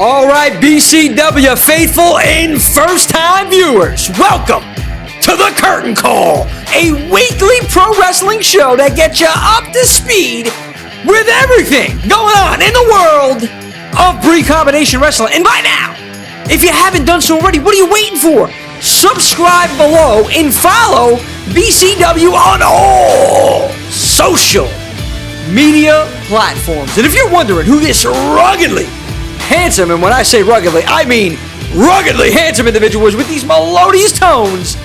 All right, BCW faithful and first-time viewers, welcome to the Curtain Call, a weekly pro wrestling show that gets you up to speed with everything going on in the world of pre-combination wrestling. And by now, if you haven't done so already, what are you waiting for? Subscribe below and follow BCW on all social media platforms. And if you're wondering who this ruggedly handsome, and when I say ruggedly, I mean ruggedly handsome individual is with these melodious tones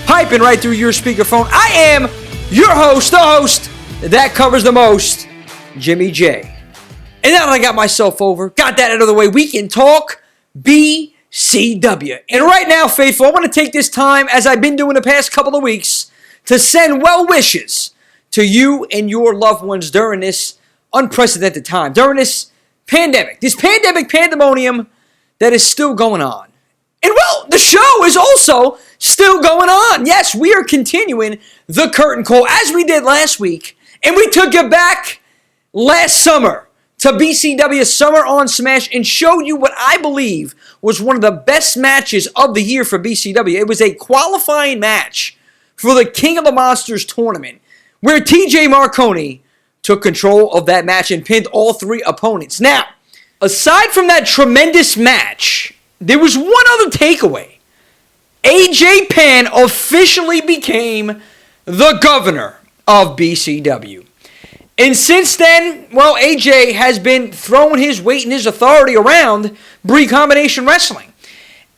piping right through your speakerphone, I am your host, the host that covers the most, Jimmy J. And now that I got myself over, got that out of the way, we can talk BCW. And right now, faithful, I want to take this time, as I've been doing the past couple of weeks, to send well wishes to you and your loved ones during this unprecedented time, during this pandemic pandemonium that is still going on. And well, the show is also still going on. Yes, we are continuing the Curtain Call as we did last week, and we took it back last summer to BCW Summer on Smash and showed you what I believe was one of the best matches of the year for BCW. It was a qualifying match for the King of the Monsters tournament, where TJ Marconi took control of that match and pinned all three opponents. Now, aside from that tremendous match, there was one other takeaway. AJ Pan officially became the governor of BCW. And since then, well, AJ has been throwing his weight and his authority around pre-combination wrestling.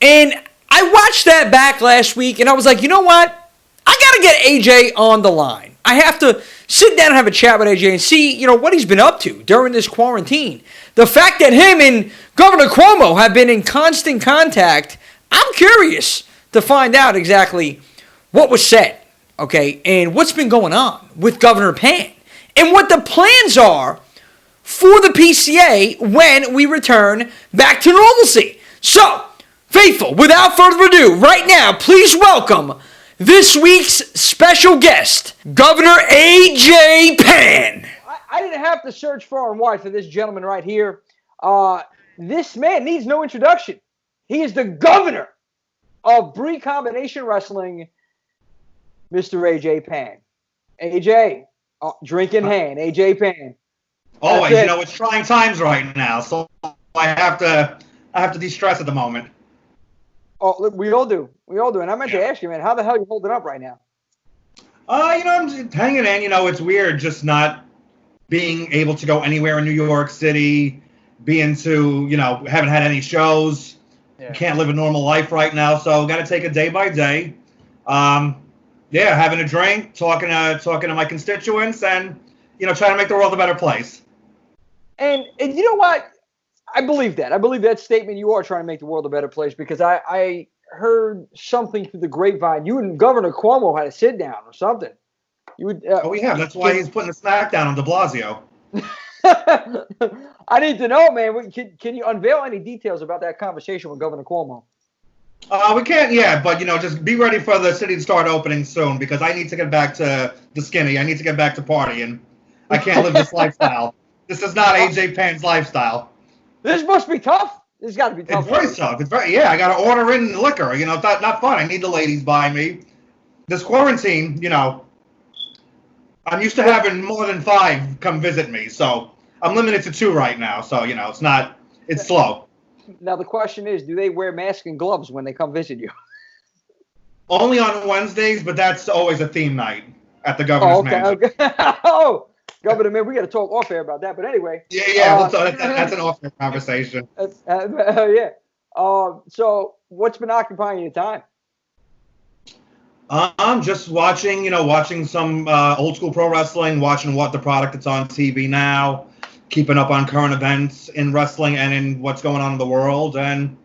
And I watched that back last week, and I was like, you know what? I got to get AJ on the line. I have to sit down and have a chat with AJ and see, what he's been up to during this quarantine. The fact that him and Governor Cuomo have been in constant contact, I'm curious to find out exactly what was said, okay, and what's been going on with Governor Pan, and what the plans are for the PCA when we return back to normalcy. So, faithful, without further ado, right now, please welcome this week's special guest, Governor AJ Pan. I didn't have to search far and wide for this gentleman right here. This man needs no introduction. He is the governor of pre-combination wrestling, Mr. AJ Pan. AJ, drink in hand, AJ Pan. Always, it's trying times right now, so I have to de-stress at the moment. Oh, look, we all do. And I meant to ask you, man, how the hell are you holding up right now? I'm just hanging in. It's weird just not being able to go anywhere in New York City, haven't had any shows. Yeah. Can't live a normal life right now, so got to take it day by day. Having a drink, talking to my constituents, and trying to make the world a better place. And you know what? I believe that. I believe that statement. You are trying to make the world a better place, because I heard something through the grapevine. You and Governor Cuomo had a sit down or something. We have. That's why he's putting a smackdown on de Blasio. I need to know, man. Can you unveil any details about that conversation with Governor Cuomo? We can't yet, but just be ready for the city to start opening soon, because I need to get back to the skinny. I need to get back to partying. I can't live this lifestyle. This is not AJ Pan's lifestyle. This must be tough. This has got to be tough. It's very tough. I got to order in liquor. It's not fun. I need the ladies by me. This quarantine, I'm used to having more than 5 come visit me, so I'm limited to 2 right now. So, it's slow. Now, the question is, do they wear masks and gloves when they come visit you? Only on Wednesdays, but that's always a theme night at the governor's mansion. Okay. Governor, man, we got to talk off air about that. But anyway. Yeah. That's an off-air conversation. So what's been occupying your time? I'm just watching some old school pro wrestling, watching what the product that's on TV now, keeping up on current events in wrestling and in what's going on in the world, and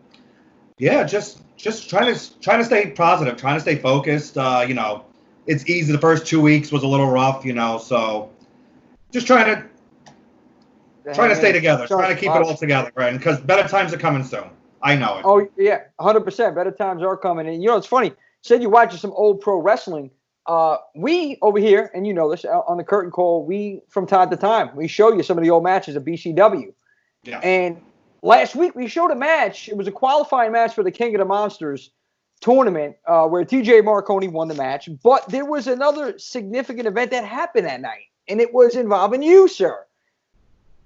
just trying to stay positive, trying to stay focused. It's easy. The first 2 weeks was a little rough, so. Just trying to stay together, trying to keep it all together, right? Because better times are coming soon. I know it. Oh, yeah, 100%. Better times are coming. And, it's funny. Said you're watching some old pro wrestling. We over here, and you know this, on the Curtain Call, we, from time to time, we show you some of the old matches of BCW. Yeah. And last week we showed a match. It was a qualifying match for the King of the Monsters tournament where TJ Marconi won the match. But there was another significant event that happened that night, and it was involving you, sir.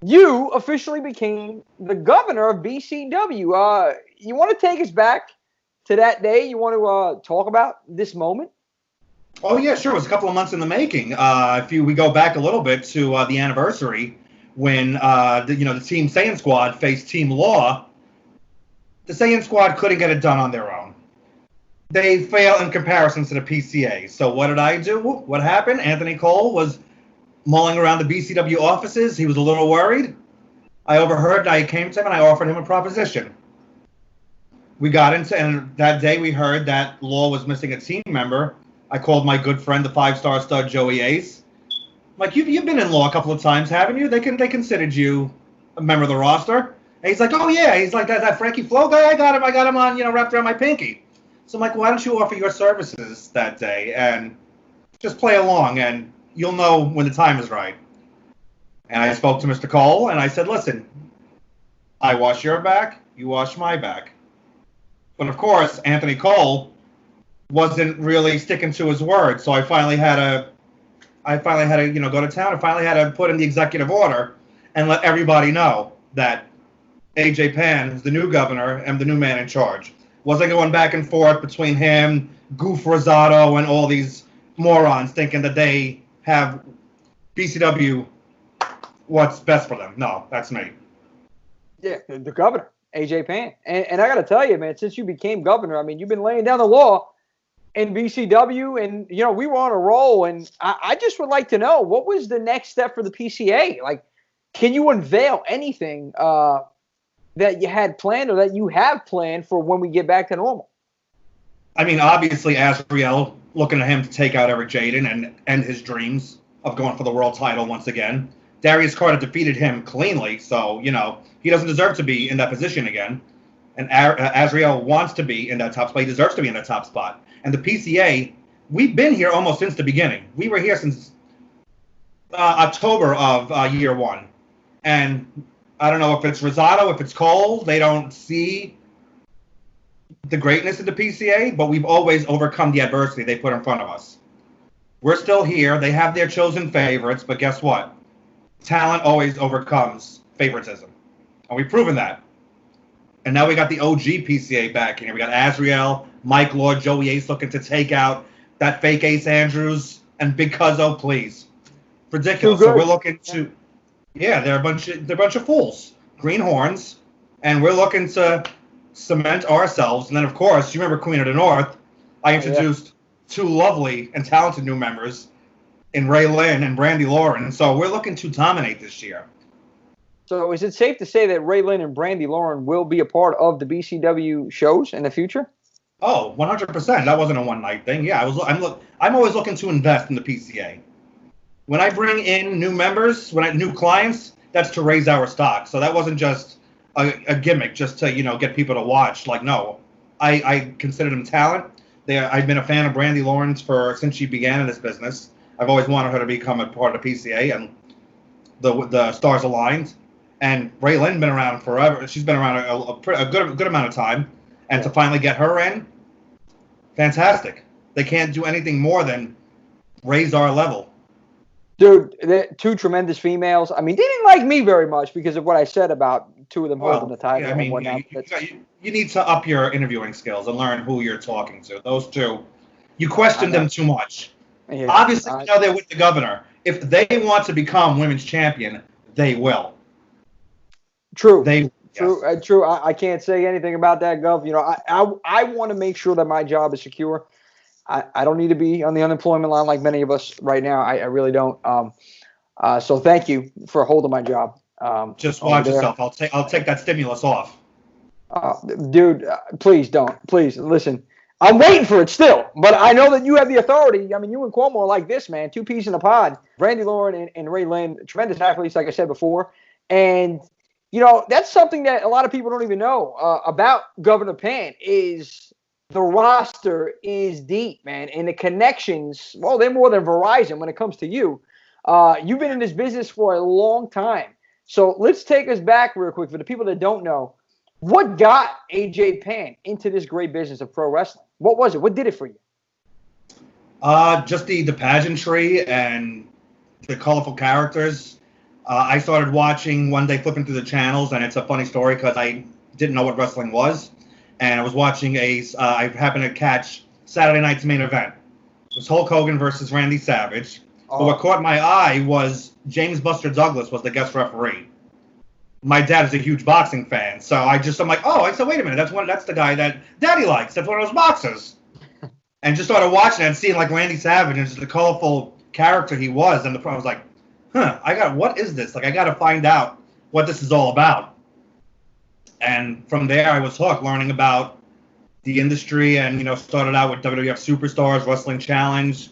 You officially became the governor of BCW. You want to take us back to that day? You want to talk about this moment? Oh yeah, sure. It was a couple of months in the making. We go back a little bit to the anniversary when the Team Saiyan Squad faced Team Law. The Saiyan Squad couldn't get it done on their own. They fail in comparison to the PCA. So what did I do? What happened? Anthony Cole was mulling around the BCW offices. He was a little worried. I overheard. I came to him and I offered him a proposition. We got into, and that day we heard that Law was missing a team member. I called my good friend, the 5-star stud Joey Ace. Like, you've been in Law a couple of times, haven't you? They considered you a member of the roster. And he's like, oh yeah. He's like, that Frankie Flo guy. I got him on, wrapped around my pinky. So I'm like, why don't you offer your services that day and just play along, and you'll know when the time is right. And I spoke to Mr. Cole, and I said, listen, I wash your back, you wash my back. But of course, Anthony Cole wasn't really sticking to his word, so I finally had to go to town. I finally had to put in the executive order and let everybody know that AJ Pan is the new governor and the new man in charge. Wasn't going back and forth between him, Goof Rosado, and all these morons thinking that they have BCW what's best for them. No, that's me. Yeah, the governor, AJ Pan. And I got to tell you, man, since you became governor, I mean, you've been laying down the law in BCW, and, we were on a roll. And I just would like to know, what was the next step for the PCA? Like, can you unveil anything that you had planned or that you have planned for when we get back to normal? I mean, obviously, Azriel looking at him to take out Eric Jaden and end his dreams of going for the world title once again. Darius Carter defeated him cleanly, so, he doesn't deserve to be in that position again. And Azriel wants to be in that top spot. He deserves to be in that top spot. And the PCA, we've been here almost since the beginning. We were here since October of year one. And I don't know if it's Rosado, if it's Cole, they don't see the greatness of the PCA, but we've always overcome the adversity they put in front of us. We're still here. They have their chosen favorites, but guess what? Talent always overcomes favoritism. And we've proven that. And now we got the OG PCA back here. We got Azriel, Mike Lord, Joey Ace looking to take out that fake Ace Andrews, and Big Cuzzo, please. Ridiculous. So we're looking to, they're a bunch of fools, greenhorns, and we're looking to cement ourselves. And then, of course, you remember Queen of the North. I introduced two lovely and talented new members in Ray Lynn and Brandy Lauren. So we're looking to dominate this year. So is it safe to say that Ray Lynn and Brandy Lauren will be a part of the BCW shows in the future? Oh, 100%. That wasn't a one-night thing. Yeah, I'm always looking to invest in the PCA. When I bring in new members, new clients, that's to raise our stock. So that wasn't just a gimmick just to, get people to watch. Like, no, I consider them talent. I've been a fan of Brandy Lauren since she began in this business. I've always wanted her to become a part of the PCA, and the stars aligned. And Ray Lynn been around forever. She's been around a good amount of time. And to finally get her in, fantastic. They can't do anything more than raise our level. Dude, they're two tremendous females. I mean, they didn't like me very much because of what I said about two of them holding the title. Yeah, I mean, you need to up your interviewing skills and learn who you're talking to. Those two, you question them too much. Yeah, obviously, they're with the governor. If they want to become women's champion, they will. True. True. I can't say anything about that, Gov. I want to make sure that my job is secure. I don't need to be on the unemployment line like many of us right now. I really don't. So thank you for holding my job. Just watch yourself. I'll take that stimulus off. Dude, please don't. Please listen. I'm waiting for it still, but I know that you have the authority. I mean, you and Cuomo are like this, man. Two peas in a pod. Brandy Lauren and Ray Lynn, tremendous athletes, like I said before. And, that's something that a lot of people don't even know about Governor Pan is the roster is deep, man. And the connections, well, they're more than Verizon when it comes to you. You've been in this business for a long time. So let's take us back real quick for the people that don't know. What got AJ Pan into this great business of pro wrestling? What was it? What did it for you? Just the pageantry and the colorful characters. I started watching one day, flipping through the channels, and it's a funny story because I didn't know what wrestling was, and I was watching I happened to catch Saturday night's main event. It was Hulk Hogan versus Randy Savage. But what caught my eye was James Buster Douglas was the guest referee. My dad is a huge boxing fan, so I'm like, I said, wait a minute, that's the guy that Daddy likes. That's one of those boxers. And just started watching it and seeing like Randy Savage and just the colorful character he was, and I was like, what is this? Like, I got to find out what this is all about. And from there, I was hooked, learning about the industry, and started out with WWF Superstars, Wrestling Challenge.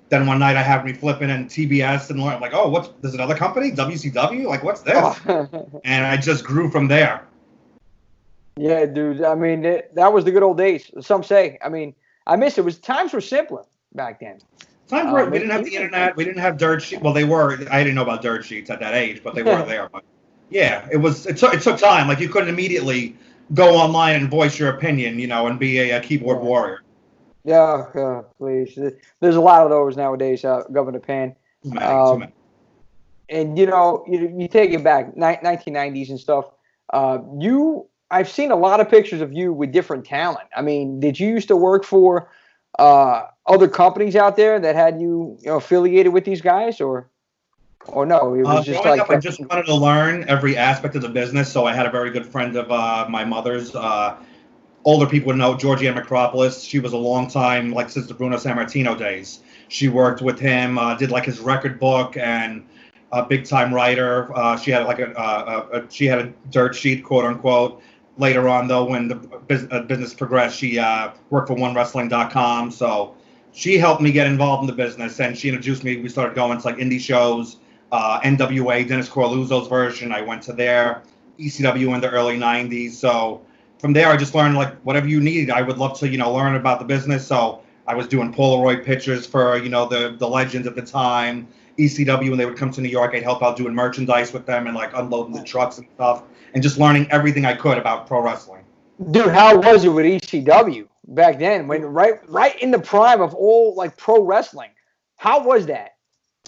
Then one night I happened to be flipping in TBS and learned, like, there's another company, WCW? Like, what's this? And I just grew from there. Yeah, dude. I mean, that was the good old days. Some say. I mean, I miss it. Times were simpler back then. We didn't have the internet. We didn't have dirt sheets. Well, they were. I didn't know about dirt sheets at that age, but they were there. But yeah, it took time. Like, you couldn't immediately go online and voice your opinion, and be a keyboard warrior. Yeah, please. There's a lot of those nowadays, Governor Pan. Too many. And you take it back, 1990s and stuff. I've seen a lot of pictures of you with different talent. I mean, did you used to work for other companies out there that had you, affiliated with these guys, or no? It was just growing up, I just wanted to learn every aspect of the business. So I had a very good friend of my mother's. Older people would know Georgianne McCropolis. She was a long time, like, since the Bruno Sammartino days. She worked with him, did like his record book, and a big time writer. She had like she had a dirt sheet, quote unquote. Later on, though, when the business progressed, she worked for OneWrestling.com. So she helped me get involved in the business, and she introduced me. We started going to like indie shows, NWA, Dennis Corluzzo's version. I went to their ECW in the early 90s. So from there, I just learned, like, whatever you need. I would love to, learn about the business. So I was doing Polaroid pictures for, the legends at the time. ECW, when they would come to New York, I'd help out doing merchandise with them and, like, unloading the trucks and stuff, and just learning everything I could about pro wrestling. Dude, how was it with ECW back then, when right in the prime of all, like, pro wrestling? How was that?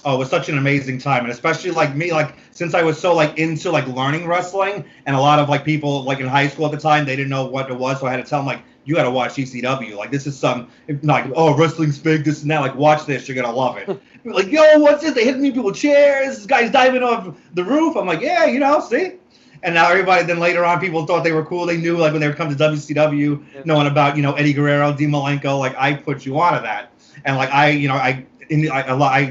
Oh, it was such an amazing time, and especially like me, like, since I was so like into like learning wrestling, and a lot of like people like in high school at the time, they didn't know what it was, so I had to tell them, like, you got to watch ECW. Like, this is some, like, wrestling's fake, this and that. Like, watch this, you're gonna love it. Like, yo, what's this? They hitting me people with chairs. This guy's diving off the roof. I'm like, yeah, see. And now everybody, then later on, people thought they were cool. They knew, like, when they would come to WCW, knowing about, Eddie Guerrero, Dean Malenko. Like, I put you onto that, and like I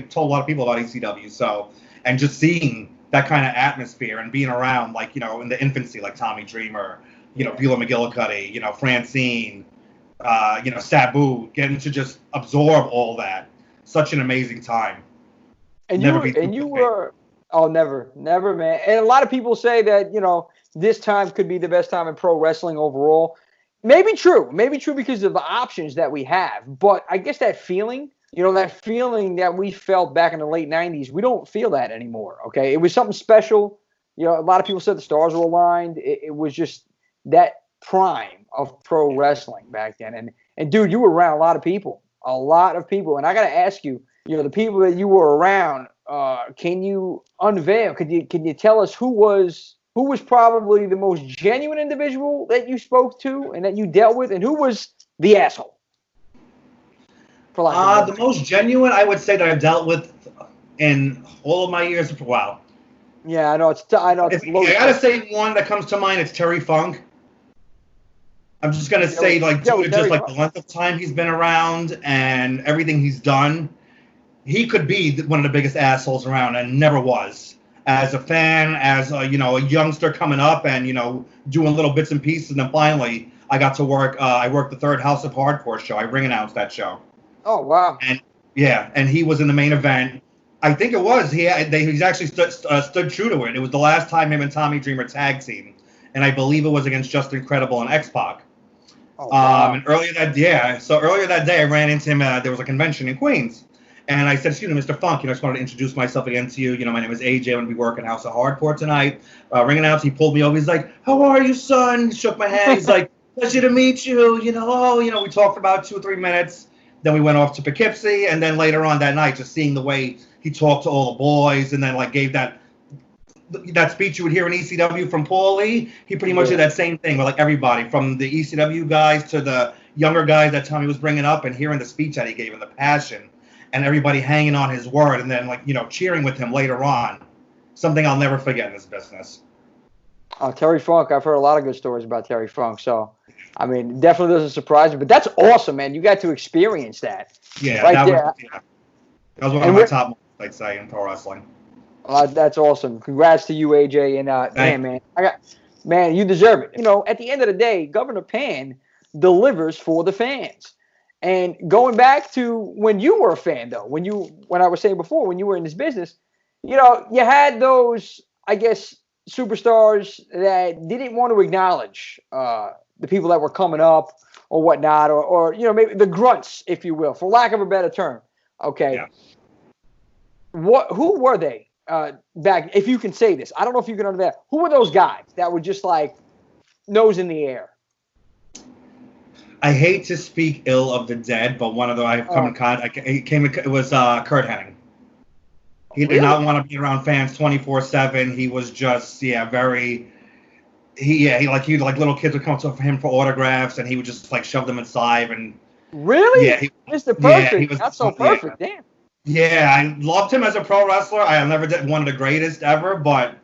told a lot of people about ECW. So, and just seeing that kind of atmosphere and being around, like, in the infancy, like Tommy Dreamer, Beulah McGillicuddy, Francine, Sabu, getting to just absorb all that. Such an amazing time. And you were never, man. And a lot of people say that, this time could be the best time in pro wrestling overall. Maybe true because of the options that we have. But I guess that feeling, that we felt back in the late 90s, we don't feel that anymore, okay? It was something special. A lot of people said the stars were aligned. It was just that prime of pro wrestling back then. And dude, you were around a lot of people. And I got to ask you, the people that you were around, can you unveil, can you tell us who was probably the most genuine individual that you spoke to and that you dealt with, and who was the asshole? The most genuine, I would say, that I've dealt with in all of my years. Wow. Yeah, I know it's I gotta say one that comes to mind. It's Terry Funk. I'm just gonna say, like, due to just like the length of time he's been around and everything he's done, he could be one of the biggest assholes around, and never was. As a fan, as a youngster coming up, and doing little bits and pieces, and then finally I got to work. I worked the third House of Hardcore show. I ring announced that show. Oh, wow. And he was in the main event. I think it was. He's actually stood true to it. It was the last time him and Tommy Dreamer tag team, and I believe it was against Justin Credible and X-Pac. Oh, wow. And earlier that day, I ran into him. There was a convention in Queens, And I said, excuse me, Mr. Funk, I just wanted to introduce myself again to you. My name is AJ. I'm going to be working House of Hardcore tonight. Ring announcer, he pulled me over. He's like, how are you, son? He shook my hand. He's like, pleasure to meet you. We talked for about 2 or 3 minutes. Then we went off to Poughkeepsie. And then later on that night, just seeing the way he talked to all the boys and then gave that speech you would hear in ECW from Paulie, he pretty much did that same thing with everybody, from the ECW guys to the younger guys that Tommy was bringing up, and hearing the speech that he gave and the passion and everybody hanging on his word, and then cheering with him later on. Something I'll never forget in this business. Terry Funk, I've heard a lot of good stories about Terry Funk, so definitely doesn't surprise me, but that's awesome, man. You got to experience that. Yeah, right that there. That was one of my top moments, I'd say, in pro wrestling. That's awesome. Congrats to you, AJ. And you deserve it. At the end of the day, Governor Pan delivers for the fans. And going back to when you were a fan, though, when I was saying before, when you were in this business, you had those, I guess, superstars that didn't want to acknowledge the people that were coming up or whatnot, or maybe the grunts, if you will, for lack of a better term. Okay. Yeah. Who were they? Back, if you can say this, I don't know if you can understand. Who were those guys that were just nose in the air? I hate to speak ill of the dead, but one of them I've come in contact. It was Kurt Hennig. He did not want to be around fans 24/7. He was just very. Little kids would come to him for autographs, and he would just shove them inside and. Really? Yeah, Mr. Perfect. He was not so perfect. Damn. Yeah, I loved him as a pro wrestler. I never did one of the greatest ever, but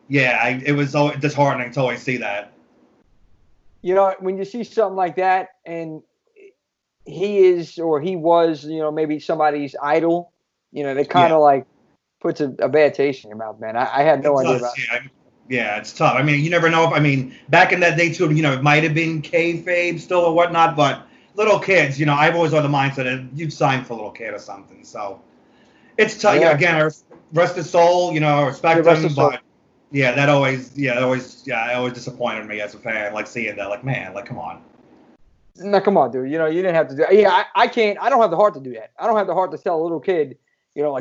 it was always disheartening to always see that. When you see something like that, and he was, maybe somebody's idol, they kind of puts a bad taste in your mouth, man. I had no idea about it. Yeah, it's tough. You never know if, back in that day too, it might have been kayfabe still or whatnot, but little kids, I've always had the mindset that you'd sign for a little kid or something. So it's tough. Yeah. Again, I rest his soul, I respect him, but that always disappointed me as a fan, seeing that, man, come on. No, come on, dude. You didn't have to do. Yeah, I can't. I don't have the heart to do that. I don't have the heart to tell a little kid,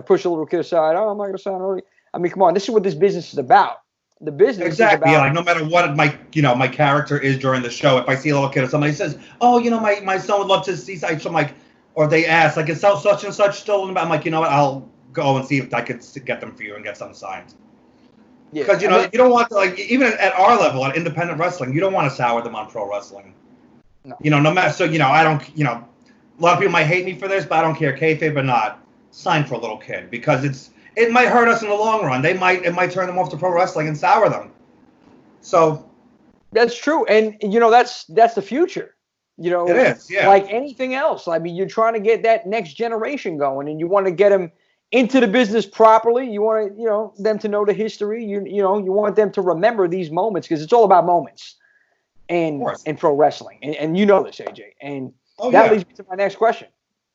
push a little kid aside. Oh, I'm not gonna sign early. Come on. This is what this business is about. The business exactly. is about. Yeah, no matter what my character is during the show, if I see a little kid or somebody says, oh, my son would love to see, so I'm or they ask, is such and such still in the, I'm what, I'll go and see if I could get them for you and get some signed. Because you don't want to, even at our level at independent wrestling, you don't want to sour them on pro wrestling. No. No matter, so I don't, a lot of people might hate me for this, but I don't care, kayfabe or not, sign for a little kid, because it might hurt us in the long run. It might turn them off to pro wrestling and sour them. So that's true, and that's the future. It is, yeah. Like anything else. You're trying to get that next generation going, and you want to get them into the business properly. You want them to know the history. You want them to remember these moments, because it's all about moments, in pro wrestling, and you know this, AJ. And that leads me to my next question.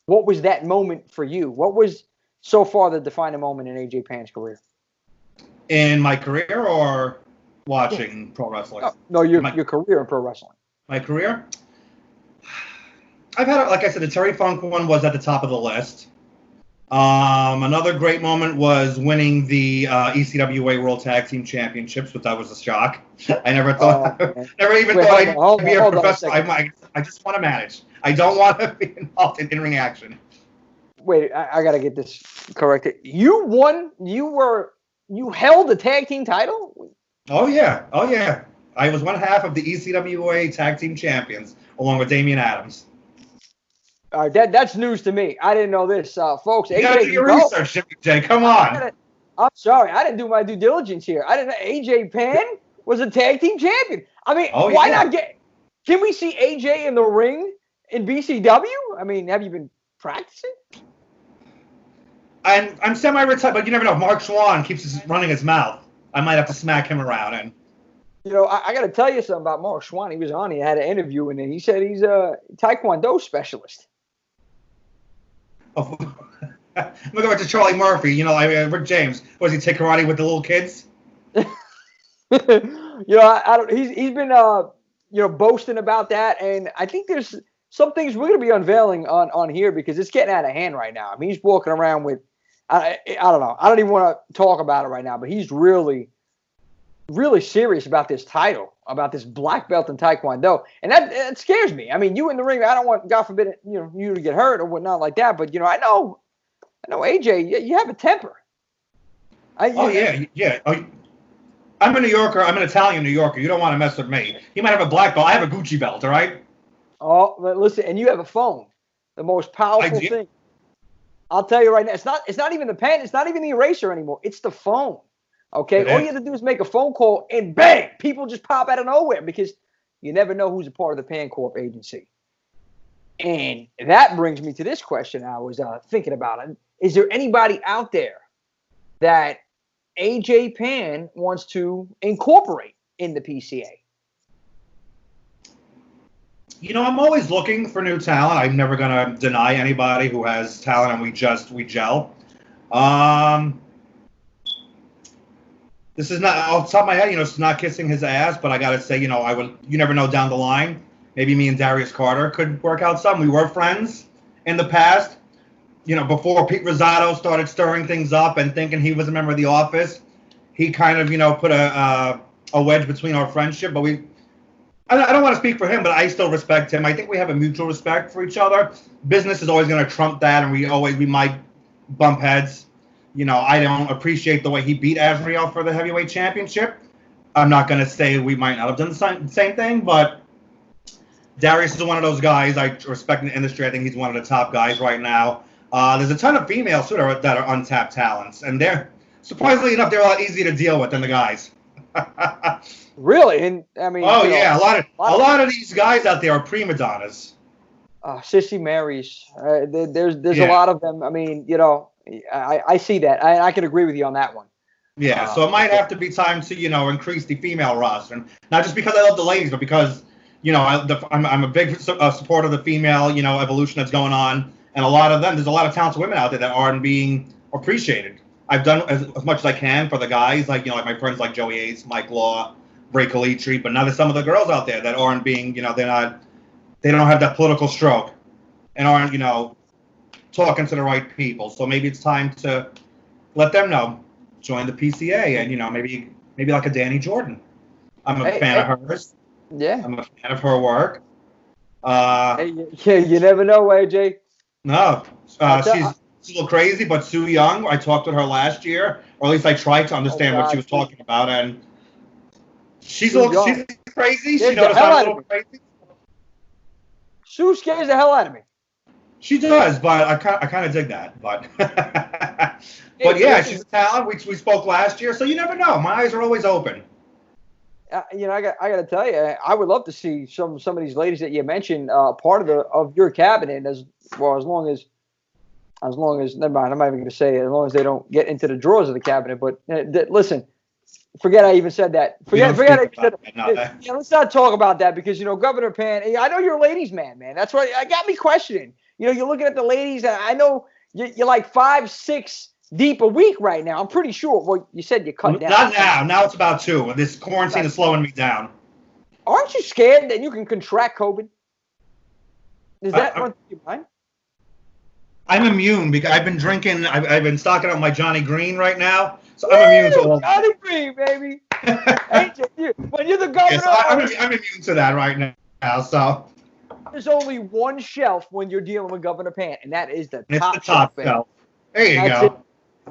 What was that moment for you? What was so far the defining moment in AJ Pan's career? In my career or watching pro wrestling? No, your career in pro wrestling. My career? I've had, like I said, the Terry Funk one was at the top of the list. Another great moment was winning the ECWA World Tag Team Championships, which that was a shock. I never thought, never even thought I'd be a professional. I just want to manage. I don't want to be involved in in-ring action. Wait, I got to get this corrected. You won, you held the tag team title? Oh, yeah. I was one half of the ECWA Tag Team Champions, along with Damian Adams. All right, that's news to me. I didn't know this, folks. You got to do your research, Jay. Come on. I'm sorry, I didn't do my due diligence here. I didn't know AJ Pan was a tag team champion. Why not get? Can we see AJ in the ring in BCW? Have you been practicing? I'm semi-retired, but you never know. Mark Schwann keeps running his mouth. I might have to smack him around. And I got to tell you something about Mark Schwann. He was on. He had an interview, and he said he's a Taekwondo specialist. Oh, I'm gonna go back to Charlie Murphy. Rick James. Was he take karate with the little kids? I don't. He's been boasting about that, and I think there's some things we're going to be unveiling on here because it's getting out of hand right now. I mean, he's walking around with, I don't know. I don't even want to talk about it right now, but he's really, really serious about this title, about this black belt in Taekwondo. And that scares me. I mean, you in the ring, I don't want, God forbid, you to get hurt or whatnot like that. But, I know AJ, you have a temper. Yeah. I'm a New Yorker. I'm an Italian New Yorker. You don't want to mess with me. You might have a black belt. I have a Gucci belt, all right? Oh, but listen, and you have a phone, the most powerful thing. I'll tell you right now, it's not even the pen, it's not even the eraser anymore. It's the phone. Okay? All you have to do is make a phone call and bang, people just pop out of nowhere because you never know who's a part of the Pan Corp agency. And that brings me to this question I was thinking about. Is there anybody out there that AJ Pan wants to incorporate in the PCA? I'm always looking for new talent. I'm never going to deny anybody who has talent, and we gel. This is not, off the top of my head, it's not kissing his ass, but I got to say, you never know down the line. Maybe me and Darius Carter could work out something. We were friends in the past, before Pete Rosado started stirring things up and thinking he was a member of the office. He kind of, put a wedge between our friendship, but I don't want to speak for him, but I still respect him. I think we have a mutual respect for each other. Business is always going to trump that, and we might bump heads. I don't appreciate the way he beat Azrael for the heavyweight championship. I'm not going to say we might not have done the same thing, but Darius is one of those guys I respect in the industry. I think he's one of the top guys right now. There's a ton of females too that are untapped talents, and they're surprisingly enough they're a lot easier to deal with than the guys. Really? And I mean, yeah, a lot of these guys out there are prima donnas. Sissy Marys. There's a lot of them. I mean, I see that. I can agree with you on that one. Yeah, so it might have to be time to increase the female roster, and not just because I love the ladies, but because I'm a big supporter of the female evolution that's going on, and there's a lot of talented women out there that aren't being appreciated. I've done as much as I can for the guys, like my friends like Joey Ace, Mike Law, Ray Calitri, but now there's some of the girls out there that aren't being, they don't have that political stroke and aren't, talking to the right people. So maybe it's time to let them know, join the PCA, and maybe like a Danny Jordan. I'm a fan of hers. Yeah, I'm a fan of her work. You never know, AJ. No, she's a little crazy, but Sue Young, I talked with her last year, or at least I tried to understand what she was talking about, and she's crazy. She knows I'm a little crazy. Sue scares the hell out of me. She does, but I kind of dig that. But but yeah, she's a talent. We spoke last year, so you never know. My eyes are always open. I got to tell you, I would love to see some of these ladies that you mentioned part of your cabinet as long as never mind. I'm not even going to say it. As long as they don't get into the drawers of the cabinet. But listen, forget I even said that. Forget I even said that. Let's not talk about that because Governor Pan. I know you're a ladies' man. That's why I got me questioning. You're looking at the ladies, and I know you're like 5, 6 deep a week right now. I'm pretty sure. Well, you said you cut down. Not now. Now it's about 2. This quarantine is slowing me down. Aren't you scared that you can contract COVID? Is that run through your mind? I'm immune because I've been drinking. I've been stocking up my Johnny Green right now, so I'm immune to all. Johnny Green, baby. When you're the governor, yes, I'm immune to that right now. So there's only one shelf when you're dealing with Governor Pan, and that is the top shelf. There you go.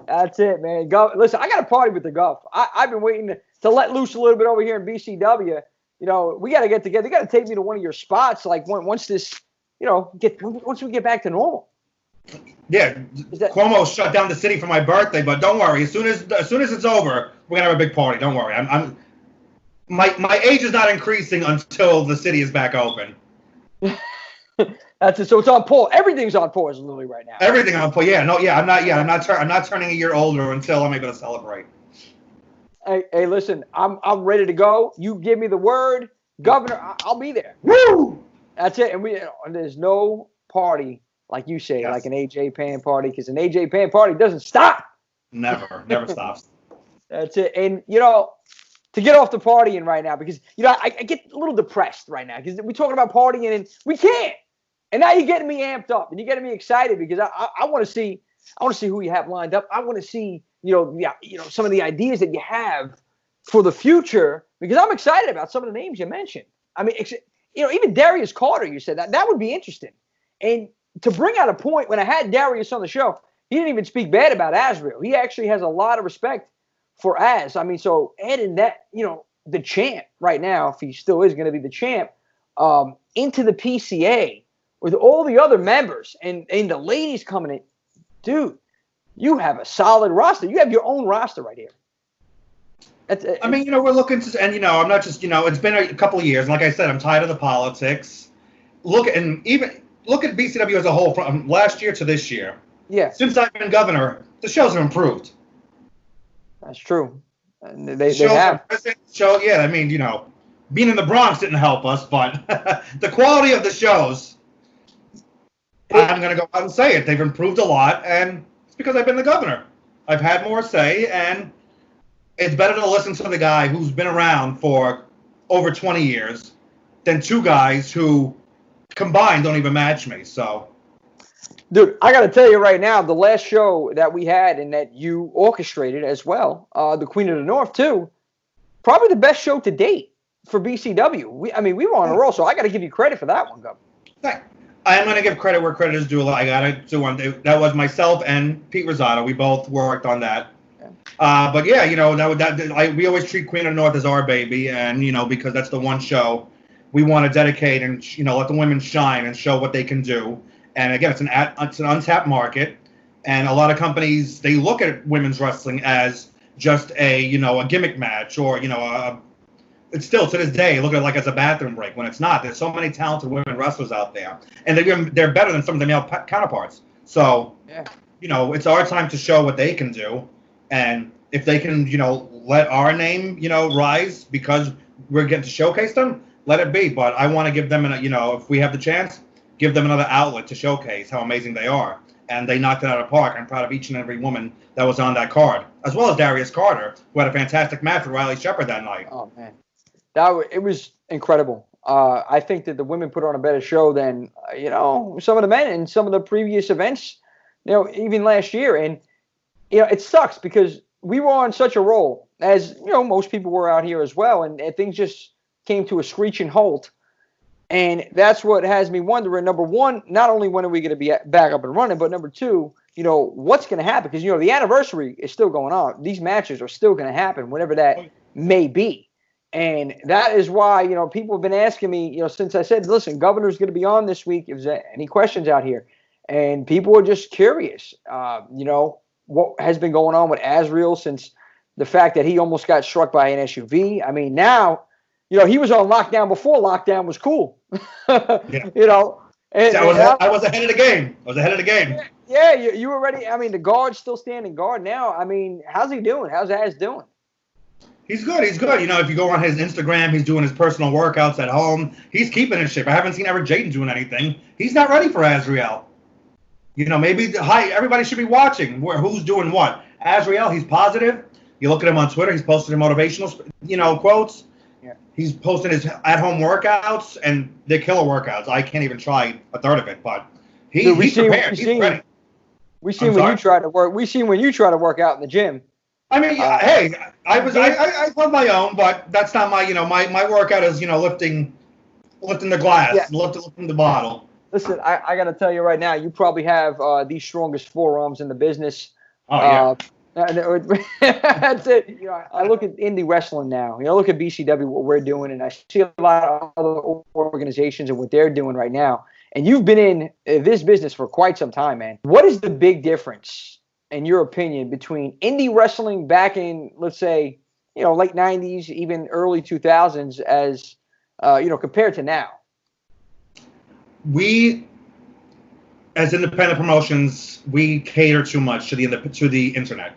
That's it, man. Listen, I got to party with the Gov. I've been waiting to let loose a little bit over here in BCW. We got to get together. You got to take me to one of your spots, like once this, once we get back to normal. Yeah, Cuomo shut down the city for my birthday, but don't worry. As soon as it's over, we're gonna have a big party. Don't worry. My age is not increasing until the city is back open. That's it. So it's on pause. Everything's on pause literally right now. Everything on pause. Yeah. No. Yeah. I'm not turning a year older until I'm able to celebrate. Hey, listen. I'm ready to go. You give me the word, Governor. I'll be there. Woo! That's it. And there's no party. Like you say, like an AJ Pan party, because an AJ Pan party doesn't stop. Never stops. That's it. And, to get off the partying right now, because, I get a little depressed right now, because we're talking about partying, and we can't. And now you're getting me amped up and you're getting me excited because I want to see who you have lined up. I want to see, some of the ideas that you have for the future because I'm excited about some of the names you mentioned. I mean, even Darius Carter, you said that would be interesting. And to bring out a point, when I had Darius on the show, he didn't even speak bad about Azrael. He actually has a lot of respect for Az. I mean, so adding that, the champ right now, if he still is going to be the champ, into the PCA with all the other members and the ladies coming in, dude, you have a solid roster. You have your own roster right here. We're looking to, and I'm not just, it's been a couple of years. Like I said, I'm tired of the politics. Look at BCW as a whole from last year to this year. Yeah. Since I've been governor, the shows have improved. That's true. And they have. Being in the Bronx didn't help us, but the quality of the shows, I'm going to go out and say it. They've improved a lot, and it's because I've been the governor. I've had more say, and it's better to listen to the guy who's been around for over 20 years than two guys who combined don't even match me. So, dude, I got to tell you right now, the last show that we had and that you orchestrated as well, the Queen of the North too, probably the best show to date for BCW. We were on a roll, so I got to give you credit for that one, Governor. I'm going to give credit where credit is due. I got to do one. That was myself and Pete Rosado. We both worked on that. But yeah, we always treat Queen of the North as our baby, and because that's the one show we want to dedicate and let the women shine and show what they can do. And again, it's an untapped market, and a lot of companies, they look at women's wrestling as just a gimmick match, or it's still to this day look at it like as a bathroom break when it's not. There's so many talented women wrestlers out there, and they're better than some of the male counterparts. So yeah. It's our time to show what they can do, and if they can let our name rise because we're getting to showcase them, let it be. But I want to give them if we have the chance, give them another outlet to showcase how amazing they are. And they knocked it out of the park. I'm proud of each and every woman that was on that card, as well as Darius Carter, who had a fantastic match with Riley Shepard that night. Oh, man. It was incredible. I think that the women put on a better show than, some of the men in some of the previous events, even last year. And, it sucks because we were on such a roll, as, most people were out here as well. And things just came to a screeching halt. And that's what has me wondering, number one, not only when are we going to be back up and running, but number two, what's going to happen? Because, the anniversary is still going on. These matches are still going to happen, whatever that may be. And that is why, people have been asking me, since I said, listen, Governor's going to be on this week. If there's any questions out here? And people are just curious, what has been going on with Azrael since the fact that he almost got struck by an SUV. I mean, now, he was on lockdown before lockdown was cool. Yeah. And I was ahead of the game. Yeah, you were ready. I mean, the guard's still standing guard now. I mean, how's he doing? How's Az doing? He's good. If you go on his Instagram, he's doing his personal workouts at home. He's keeping his shape. I haven't seen Eric Jaden doing anything. He's not ready for Azrael. Maybe everybody should be watching who's doing what. Azrael, he's positive. You look at him on Twitter, he's posting motivational, quotes. Yeah. He's posting his at-home workouts, and they're killer workouts. I can't even try a third of it, but he's prepared. He's ready. We seen when you try to work. We seen when you try to work out in the gym. I mean, hey, I love my own, but that's not my, my workout is, lifting the glass, lifting the bottle. Listen, I got to tell you right now, you probably have the strongest forearms in the business. Oh, yeah. That's it. I look at indie wrestling now. I look at BCW, what we're doing, and I see a lot of other organizations and what they're doing right now. And you've been in this business for quite some time, man. What is the big difference, in your opinion, between indie wrestling back in, let's say, late 90s, even early 2000s, as compared to now? We, as independent promotions, we cater too much to the internet.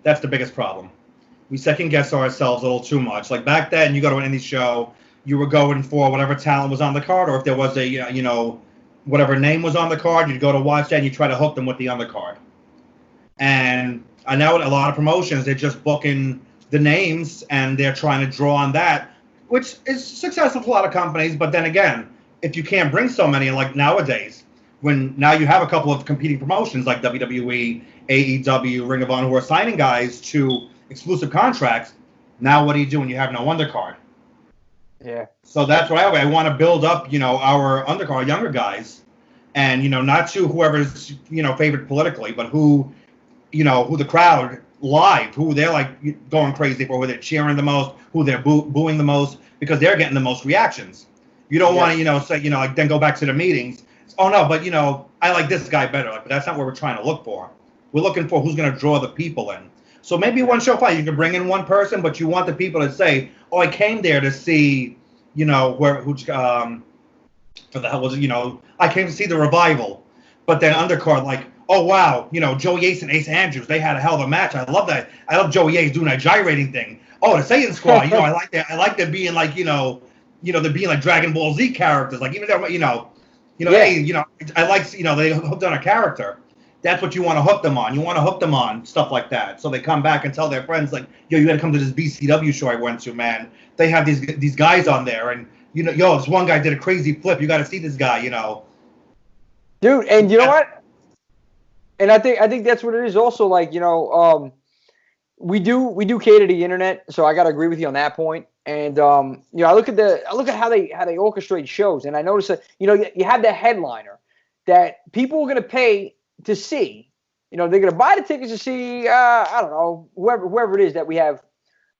That's the biggest problem. We second guess ourselves a little too much. Like back then, you go to an indie show, you were going for whatever talent was on the card, or if there was a whatever name was on the card, you'd go to watch that and you try to hook them with the undercard. And I know a lot of promotions, they're just booking the names and they're trying to draw on that, which is successful for a lot of companies. But then again, if you can't bring so many, like nowadays, when now you have a couple of competing promotions like WWE, AEW, Ring of Honor, who are signing guys to exclusive contracts, now what do you do when you have no undercard? Yeah. So that's what I want to build up, our undercard, younger guys, and, not to whoever's, favored politically, but who the crowd live, who they're like going crazy for, who they're cheering the most, who they're booing the most, because they're getting the most reactions. You don't want to, say, like then go back to the meetings. Oh no, but I like this guy better. Like, but that's not what we're trying to look for. We're looking for who's going to draw the people in. So maybe one show fight, you can bring in one person, but you want the people to say, "Oh, I came there to see, for the hell was it? I came to see the Revival." But then undercard, like, "Oh wow, Joey Ace and Ace Andrews, they had a hell of a match. I love that. I love Joey Ace doing that gyrating thing. Oh, the Saiyan Squad, I like that. I like them being like, they're being like Dragon Ball Z characters. Like even though, hey, I like, they hooked on a character. That's what you want to hook them on. You want to hook them on stuff like that. So they come back and tell their friends, like, yo, you got to come to this BCW show I went to, man. They have these guys on there, and this one guy did a crazy flip. You got to see this guy, Dude, and you know what? And I think that's what it is. Also, like, we do cater to the internet, so I got to agree with you on that point. And I look at how they orchestrate shows, and I notice that you have the headliner that people are going to pay to see. They're going to buy the tickets to see I don't know, whoever it is that we have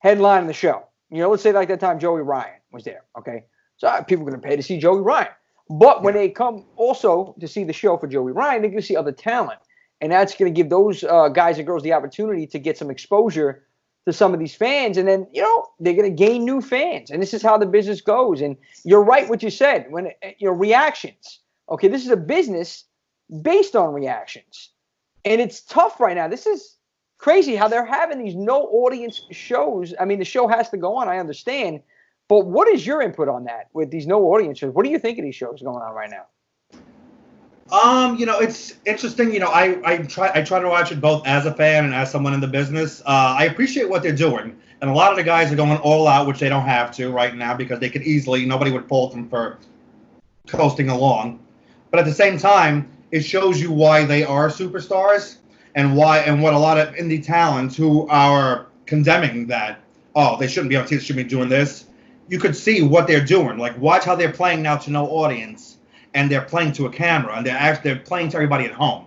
headlining the show. Let's say like that time Joey Ryan was there. Okay, so people are going to pay to see Joey Ryan, but when they come also to see the show for Joey Ryan, they're going to see other talent, and that's going to give those guys and girls the opportunity to get some exposure to some of these fans, and then they're going to gain new fans, and this is how the business goes. And you're right what you said when reactions. Okay, this is a business based on reactions, and it's tough right now. This is crazy how they're having these no audience shows. I mean, the show has to go on, I understand, but what is your input on that with these no audience shows? What do you think of these shows going on right now? It's interesting. I try to watch it both as a fan and as someone in the business. I appreciate what they're doing, and a lot of the guys are going all out, which they don't have to right now because they could easily. Nobody would fault them for coasting along, but at the same time, it shows you why they are superstars and what a lot of indie talents who are condemning that, oh, they shouldn't be on TV, they should be doing this. You could see what they're doing. Like, watch how they're playing now to no audience. And they're playing to a camera, and they're playing to everybody at home.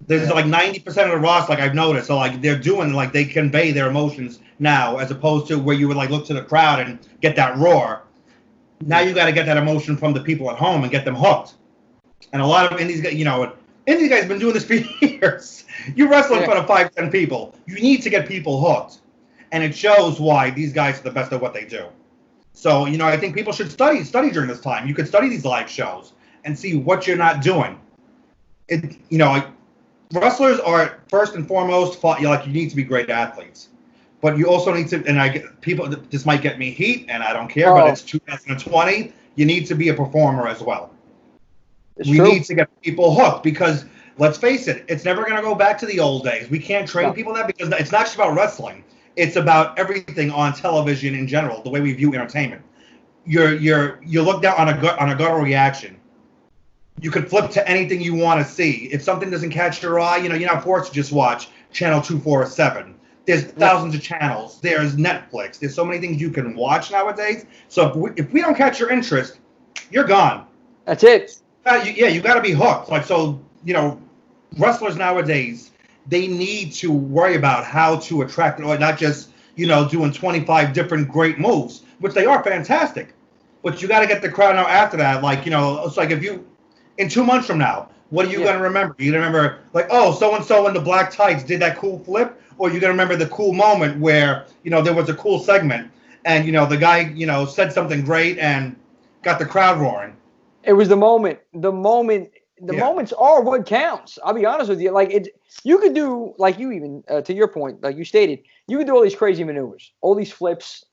There's like 90% of the roster, like I've noticed, so like they're doing, like they convey their emotions now, as opposed to where you would like look to the crowd and get that roar. Now you got to get that emotion from the people at home and get them hooked. And a lot of indies, indie guys been doing this for years. You wrestle in front of 5-10 people. You need to get people hooked, and it shows why these guys are the best at what they do. So, I think people should study during this time. You could study these live shows and see what you're not doing. Wrestlers are first and foremost, you need to be great athletes. But you also need to, and this might get me heat, and I don't care, but it's 2020. You need to be a performer as well. We need to get people hooked because, let's face it, it's never going to go back to the old days. We can't train people that because it's not just about wrestling. It's about everything on television in general, the way we view entertainment. You look down on a gut reaction. You could flip to anything you want to see. If something doesn't catch your eye, you're not forced to just watch channel 247. There's thousands of channels. There's Netflix. There's so many things you can watch nowadays. So if we don't catch your interest, you're gone. That's it. You got to be hooked. Wrestlers nowadays, they need to worry about how to attract, or not just, doing 25 different great moves, which they are fantastic. But you got to get the crowd now after that. It's like if you, in 2 months from now, what are you going to remember? You're going to remember, like, oh, so-and-so in the black tights did that cool flip? Or you're going to remember the cool moment where, there was a cool segment and, the guy, said something great and got the crowd roaring. It was the moment. The moments are what counts. I'll be honest with you. You could do, like you even, to your point, like you stated, you could do all these crazy maneuvers, all these flips,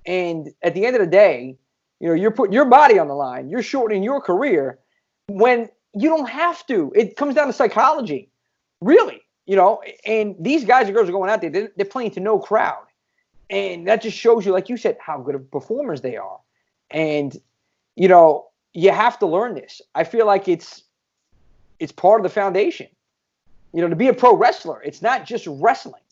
and at the end of the day, you're putting your body on the line. You're shortening your career when you don't have to. It comes down to psychology, really. And these guys and girls are going out there. They're playing to no crowd, and that just shows you, like you said, how good of performers they are. And you have to learn this. I feel like it's part of the foundation. You know, to be a pro wrestler, it's not just wrestling.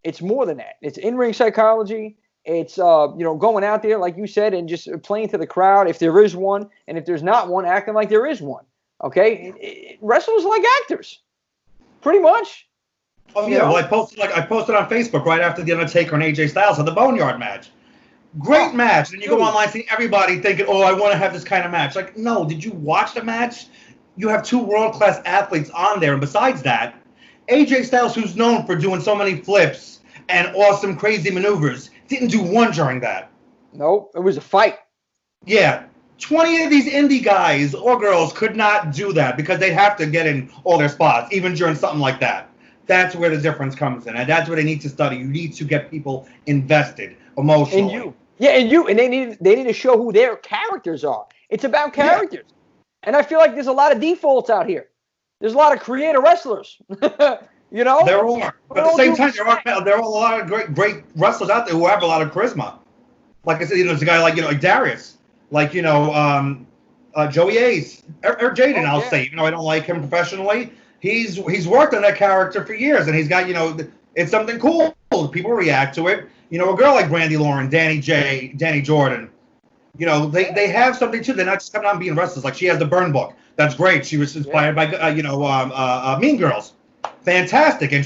It's more than that. It's in-ring psychology. It's, going out there, like you said, and just playing to the crowd if there is one. And if there's not one, acting like there is one. Okay? Wrestlers are like actors. Pretty much. Oh, yeah. Well, I posted on Facebook right after The Undertaker and AJ Styles had the Boneyard match. Great match. And you go online, see everybody thinking, oh, I want to have this kind of match. Like, no, did you watch the match? You have two world-class athletes on there. And besides that, AJ Styles, who's known for doing so many flips and awesome, crazy maneuvers, didn't do one during that. Nope, it was a fight. Yeah. 20 of these indie guys or girls could not do that because they'd have to get in all their spots, even during something like that. That's where the difference comes in. And that's where they need to study. You need to get people invested emotionally. And they need to show who their characters are. It's about characters. Yeah. And I feel like there's a lot of defaults out here. There's a lot of creator wrestlers. You know? There are. But at the same time, there are a lot of great wrestlers out there who have a lot of charisma. Like I said, there's a guy like Darius. Like, Joey Ace. Or Jaden, I'll say. Even though I don't like him professionally, he's worked on that character for years. And he's got, it's something cool. People react to it. A girl like Brandy Lauren, Danny Jordan, they have something too. They're not just coming out and being wrestlers. Like she has the Burn book. That's great. She was inspired by, Mean Girls. Fantastic. And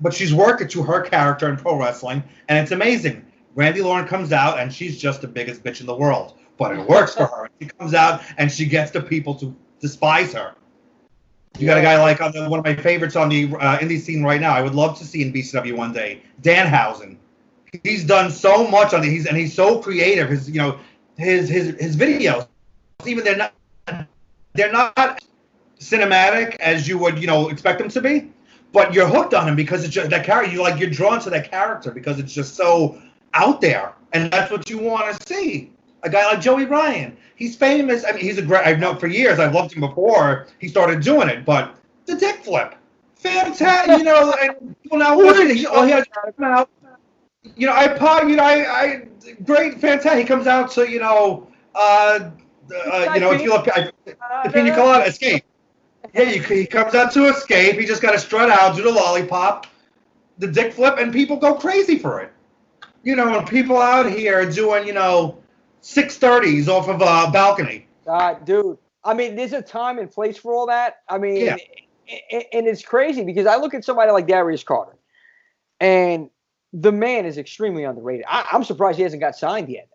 but she's worked it to her character in pro wrestling. And it's amazing. Brandy Lauren comes out and she's just the biggest bitch in the world. But it works for her. She comes out and she gets the people to despise her. You got a guy like one of my favorites on the indie scene right now. I would love to see in BCW one day. Danhausen. He's done so much on it. He's so creative. His videos, even they're not cinematic as you would expect them to be, but you're hooked on him because it's just that character. You're drawn to that character because it's just so out there, and that's what you want to see. A guy like Joey Ryan, he's famous. I mean, he's a great. I've known for years. I've loved him before he started doing it, but the dick flip, fantastic. And people now watching it. Oh, he has to come out. Great, fantastic. He comes out to, if you look, the Pina Colada, Escape. Yeah, he comes out to Escape. He just got to strut out, do the lollipop, the dick flip, and people go crazy for it. And people out here doing, 630s off of a balcony. Dude, I mean, there's a time and place for all that. I mean, and it's crazy because I look at somebody like Darius Carter, and the man is extremely underrated. I'm surprised he hasn't got signed yet.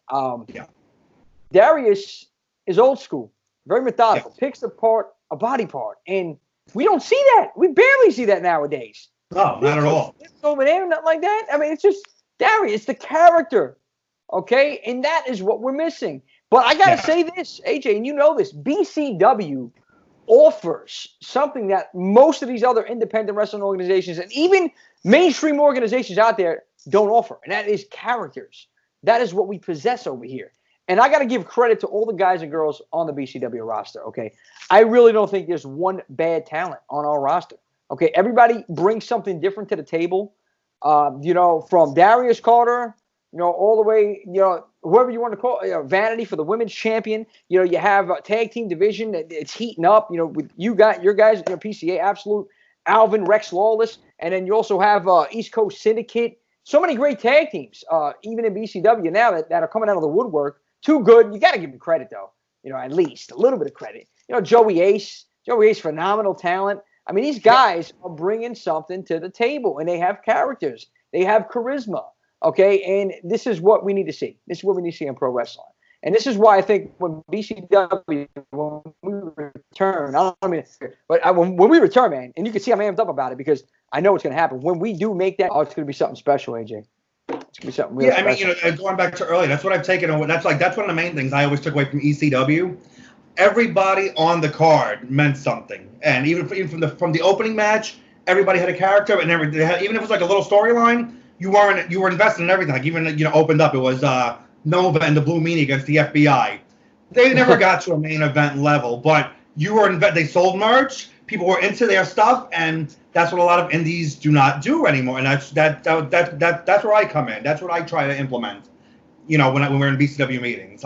Darius is old school, very methodical, picks apart a body part, and we don't see that. We barely see that nowadays. No, not at all. Over there, nothing like that. I mean, it's just Darius, the character, okay? And that is what we're missing. But I got to say this, AJ, and you know this, BCW offers something that most of these other independent wrestling organizations and even mainstream organizations out there don't offer, and that is characters. That is what we possess over here. And I got to give credit to all the guys and girls on the BCW roster, okay? I really don't think there's one bad talent on our roster, okay? Everybody brings something different to the table, from Darius Carter, all the way, whoever you want to call, Vanity for the women's champion. You have a tag team division that it's heating up, with your guys, PCA Absolute, Alvin, Rex Lawless, and then you also have East Coast Syndicate. So many great tag teams, even in BCW now that are coming out of the woodwork. Too good. You got to give them credit, though. At least a little bit of credit. Joey Ace, phenomenal talent. I mean, these guys are bringing something to the table, and they have characters. They have charisma, okay? And this is what we need to see. This is what we need to see in pro wrestling. And this is why I think when BCW, when we return, when we return, man, and you can see I'm amped up about it because I know what's going to happen. When we do make that, it's going to be something special, AJ. It's going to be something really special. I mean, going back to earlier, that's what I've taken. That's one of the main things I always took away from ECW. Everybody on the card meant something, and even from the opening match, everybody had a character, and even if it was like a little storyline, you were invested in everything. Like even opened up, it was Nova and the Blue Meanie against the FBI. They never got to a main event level, but you were they sold merch. People were into their stuff, and that's what a lot of indies do not do anymore. And that's where I come in. That's what I try to implement. When we're in BCW meetings,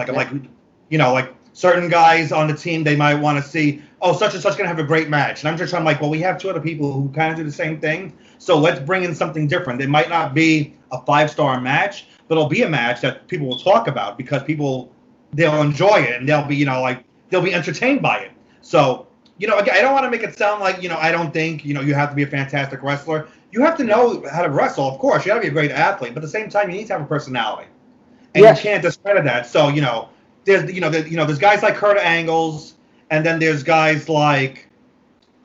certain guys on the team, they might want to see, oh, such and such going to have a great match. And I'm just trying, like, well, we have two other people who kind of do the same thing. So let's bring in something different. It might not be a 5-star match, but it'll be a match that people will talk about because they'll enjoy it and they'll be, they'll be entertained by it. So, again, I don't want to make it sound like, I don't think, you have to be a fantastic wrestler. You have to know how to wrestle, of course. You got to be a great athlete, but at the same time, you need to have a personality. And you can't discredit that. So, there's guys like Kurt Angles, and then there's guys like,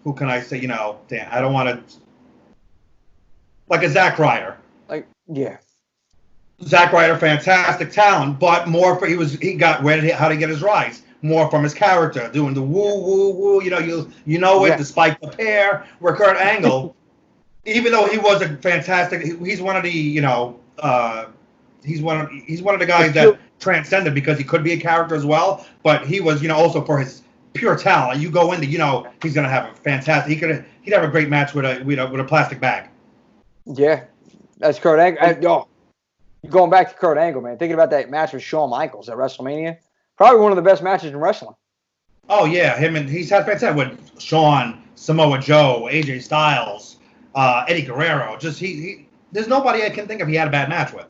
who can I say, damn, I don't want to, like a Zack Ryder. Zack Ryder, fantastic talent, but more for how to get his rise. More from his character, doing the woo woo woo, the spike the pair. Where Kurt Angle, even though he was a fantastic, he's one of the he's one of the guys that transcended because he could be a character as well, but he was also for his pure talent. You go into he's gonna have a fantastic. He'd have a great match with a plastic bag. Yeah, that's Kurt Angle. Going back to Kurt Angle, man, thinking about that match with Shawn Michaels at WrestleMania. Probably one of the best matches in wrestling. Oh, yeah. He's had fantastic with Shawn, Samoa Joe, AJ Styles, Eddie Guerrero. Just there's nobody I can think of he had a bad match with.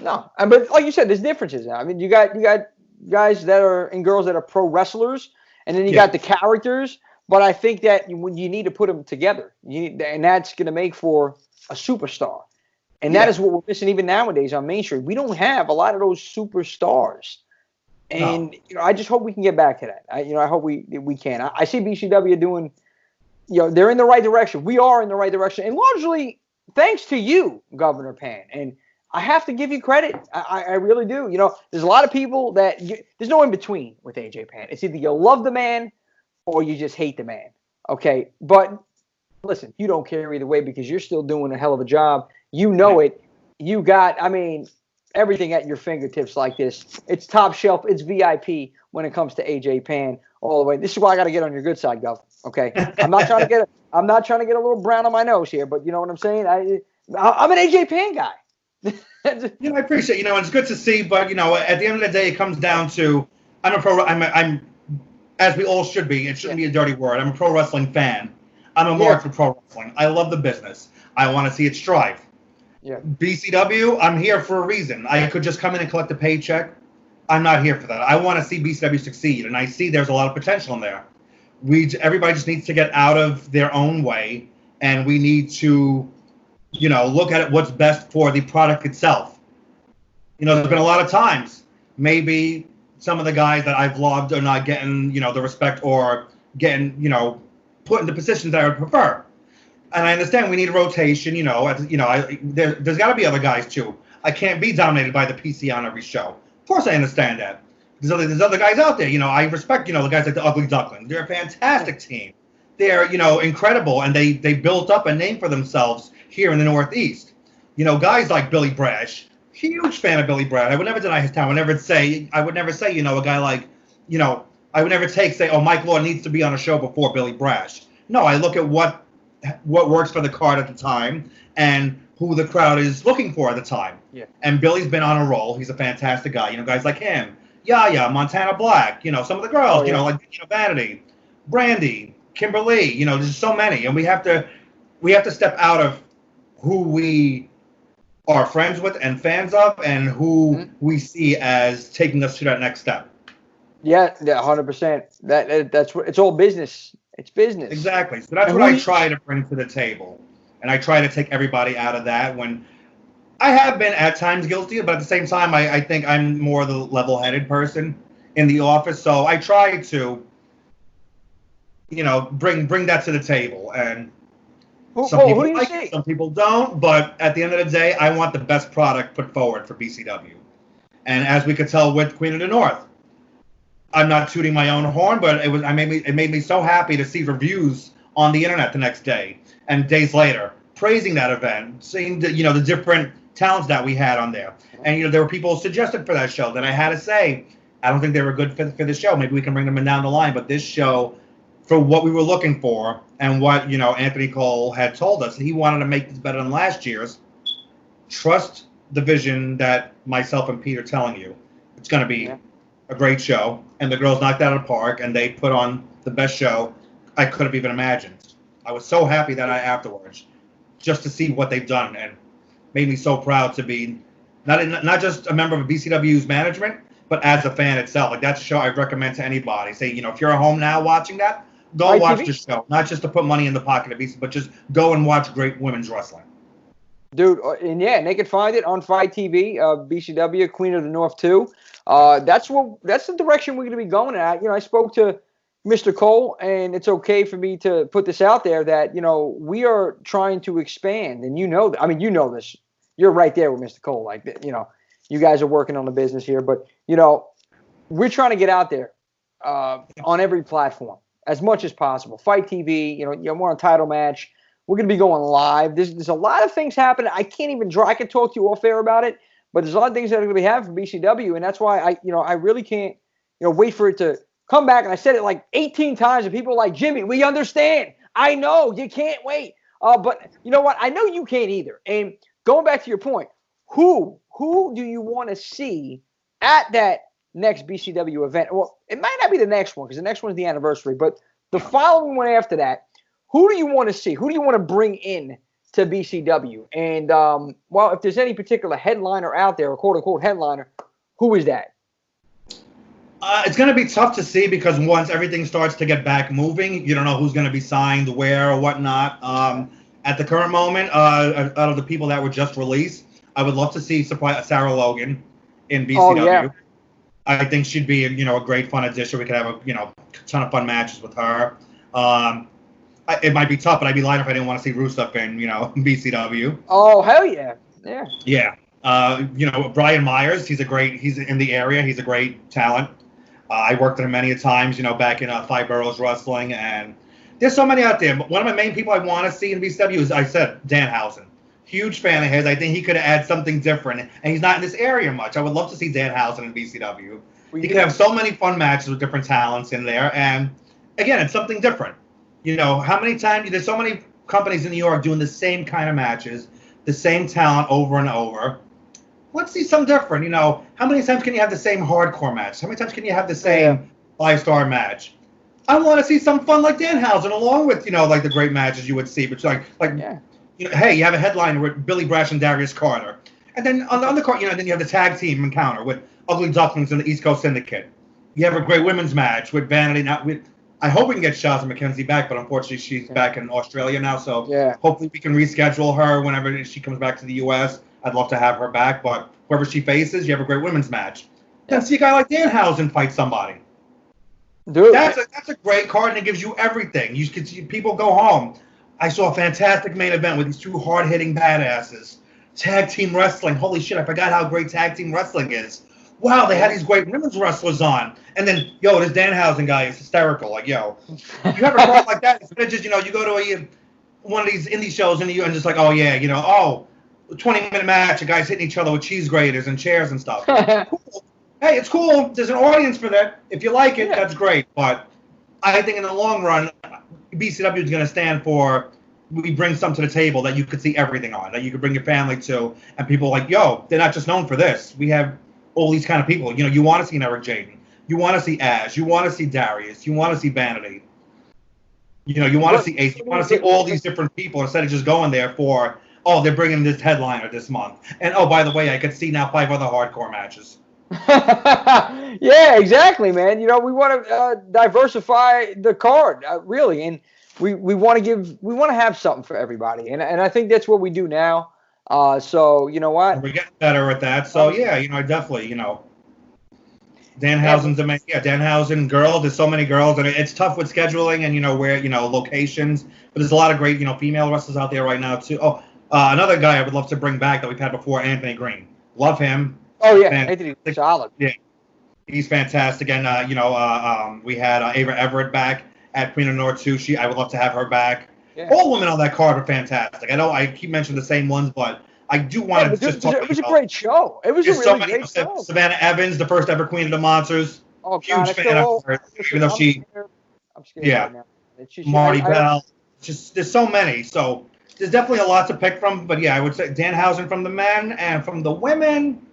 No. But like you said, there's differences. I mean, you got guys that are and girls that are pro wrestlers, and then you got the characters. But I think that when you need to put them together, and that's going to make for a superstar. And that is what we're missing even nowadays on Main Street. We don't have a lot of those superstars. And I just hope we can get back to that. I hope we can. I see BCW doing, they're in the right direction. We are in the right direction, and largely thanks to you, Governor Pan. And I have to give you credit. I really do. There's a lot of people that there's no in between with AJ Pan. It's either you love the man or you just hate the man. Okay, but listen, you don't care either way because you're still doing a hell of a job. You know it. You got, everything at your fingertips like this. It's top shelf. It's VIP when it comes to AJ Pan all the way. This is why I got to get on your good side, Gov. Okay, I'm not trying to get a little brown on my nose here, but you know what I'm saying. I'm an AJ Pan guy. I appreciate. It's good to see, but at the end of the day, it comes down to I'm as we all should be. It shouldn't be a dirty word. I'm a pro wrestling fan. I'm a mark for pro wrestling. I love the business. I want to see it strive. Yeah. BCW, I'm here for a reason. I could just come in and collect a paycheck. I'm not here for that. I want to see BCW succeed, and I see there's a lot of potential in there. Everybody just needs to get out of their own way, and we need to, look at what's best for the product itself. There's been a lot of times maybe some of the guys that I've loved are not getting, the respect or getting, put in the positions that I would prefer. And I understand we need a rotation, there's got to be other guys too. I can't be dominated by the PC on every show. Of course I understand that. There's other guys out there, I respect, the guys like the Ugly Duckling. They're a fantastic team. They're, incredible, and they built up a name for themselves here in the Northeast. Guys like Billy Brash, huge fan of Billy Brash. I would never deny his talent. I would never say, a guy like, I would never say, oh, Mike Law needs to be on a show before Billy Brash. No, I look at what works for the card at the time and who the crowd is looking for at the time. Yeah. And Billy's been on a roll. He's a fantastic guy. Guys like him, Yaya, Montana Black, some of the girls, like Vanity, Brandy, Kimberly, there's so many. And we have to step out of who we are friends with and fans of and who we see as taking us to that next step. Yeah, 100%. That's what it's all business. It's business. Exactly. So that's what I try to bring to the table. And I try to take everybody out of that when I have been at times guilty, but at the same time, I think I'm more the level-headed person in the office. So I try to, bring that to the table. And some people like it, some people don't. But at the end of the day, I want the best product put forward for BCW. And as we could tell with Queen of the North, I'm not tooting my own horn, but it made me so happy to see reviews on the internet the next day and days later praising that event, seeing the different talents that we had on there. And there were people suggested for that show that I had to say, I don't think they were good for the show. Maybe we can bring them in down the line, but this show, for what we were looking for and what Anthony Cole had told us, he wanted to make this better than last year's. Trust the vision that myself and Pete are telling you. It's going to be a great show, and the girls knocked it out of the park, and they put on the best show I could have even imagined. I was so happy that I afterwards, just to see what they've done, and made me so proud to be not just a member of BCW's management, but as a fan itself. Like, that's a show I'd recommend to anybody. Say, if you're at home now watching that, go watch the show. Not just to put money in the pocket of BCW, but just go and watch great women's wrestling. Dude, and they can find it on Fight TV, BCW, Queen of the North 2. That's the direction we're going to be going at. I spoke to Mr. Cole, and it's okay for me to put this out there that, we are trying to expand, and you know this. You're right there with Mr. Cole. Like, you guys are working on the business here, but, we're trying to get out there on every platform as much as possible. Fight TV, we're on Title Match. We're going to be going live. There's a lot of things happening. I can't even draw. I can talk to you off air about it, but there's a lot of things that are going to be happening for BCW, and that's why I really can't, wait for it to come back. And I said it like 18 times, and people are like, Jimmy, we understand. I know you can't wait. But you know what? I know you can't either. And going back to your point, who do you want to see at that next BCW event? Well, it might not be the next one because the next one is the anniversary, but the following one after that. Who do you want to see? Who do you want to bring in to BCW? And, if there's any particular headliner out there, or quote-unquote headliner, who is that? It's going to be tough to see because once everything starts to get back moving, you don't know who's going to be signed, where, or whatnot. At the current moment, out of the people that were just released, I would love to see Sarah Logan in BCW. Oh, yeah. I think she'd be, a great fun addition. We could have a ton of fun matches with her. It might be tough, but I'd be lying if I didn't want to see Rusev in, BCW. Oh, hell yeah. Yeah. Yeah. Brian Myers, he's in the area. He's a great talent. I worked with him many times, back in Five Boroughs Wrestling, and there's so many out there. But one of my main people I want to see in BCW is, I said, Danhausen. Huge fan of his. I think he could add something different, and he's not in this area much. I would love to see Danhausen in BCW. He could have so many fun matches with different talents in there, and again, it's something different. How many times, there's so many companies in New York doing the same kind of matches, the same talent over and over. Let's see some different, how many times can you have the same hardcore match? How many times can you have the same 5-star match? I want to see some fun like Danhausen along with, like the great matches you would see. But hey, you have a headliner with Billy Brash and Darius Carter. And then on the undercard, then you have the tag team encounter with Ugly Ducklings and the East Coast Syndicate. You have a great women's match with Vanity, I hope we can get Shazza McKenzie back, but unfortunately she's back in Australia now, so hopefully we can reschedule her whenever she comes back to the U.S. I'd love to have her back, but whoever she faces, you have a great women's match. Then see a guy like Danhausen fight somebody. Dude, that's a great card, and it gives you everything. You can see people go home. I saw a fantastic main event with these two hard-hitting badasses. Tag team wrestling. Holy shit, I forgot how great tag team wrestling is. Wow, they had these great women's wrestlers on. And then, this Danhausen guy is hysterical. Like, you have a card like that, instead of just, you go to one of these indie shows and just like, 20-minute match, the guys hitting each other with cheese graters and chairs and stuff. Cool. Hey, it's cool. There's an audience for that. If you like it, that's great. But I think in the long run, BCW is going to stand for, we bring something to the table that you could see everything on, that you could bring your family to, and people are like, they're not just known for this. We have all these kind of people. You want to see Eric Jaden. You want to see Ash. You want to see Darius. You want to see Vanity. You want to see Ace. You want to see all these different people instead of just going there for, they're bringing this headliner this month. And, by the way, I could see now 5 other hardcore matches. Yeah, exactly, man. We want to diversify the card, really. And we want to have something for everybody. And I think that's what we do now. So, you know what? We're getting better at that. So, definitely, Danhausen's Danhausen, girls. There's so many girls, and it's tough with scheduling and, where, locations. But there's a lot of great, female wrestlers out there right now, too. Another guy I would love to bring back that we've had before, Anthony Green. Love him. Oh, yeah. Anthony, solid. Yeah. He's fantastic. And, we had Ava Everett back at Queen of North 2. I would love to have her back. Yeah. All women on that card are fantastic. I know I keep mentioning the same ones, but I do want to just talk about it. It was a great show. It was a really great show. Savannah Evans, the first ever Queen of the Monsters. Oh, God, huge fan of her. Even though I'm scared right now. Marty Bell. There's so many. So there's definitely a lot to pick from. But, I would say Danhausen from the men, and from the women,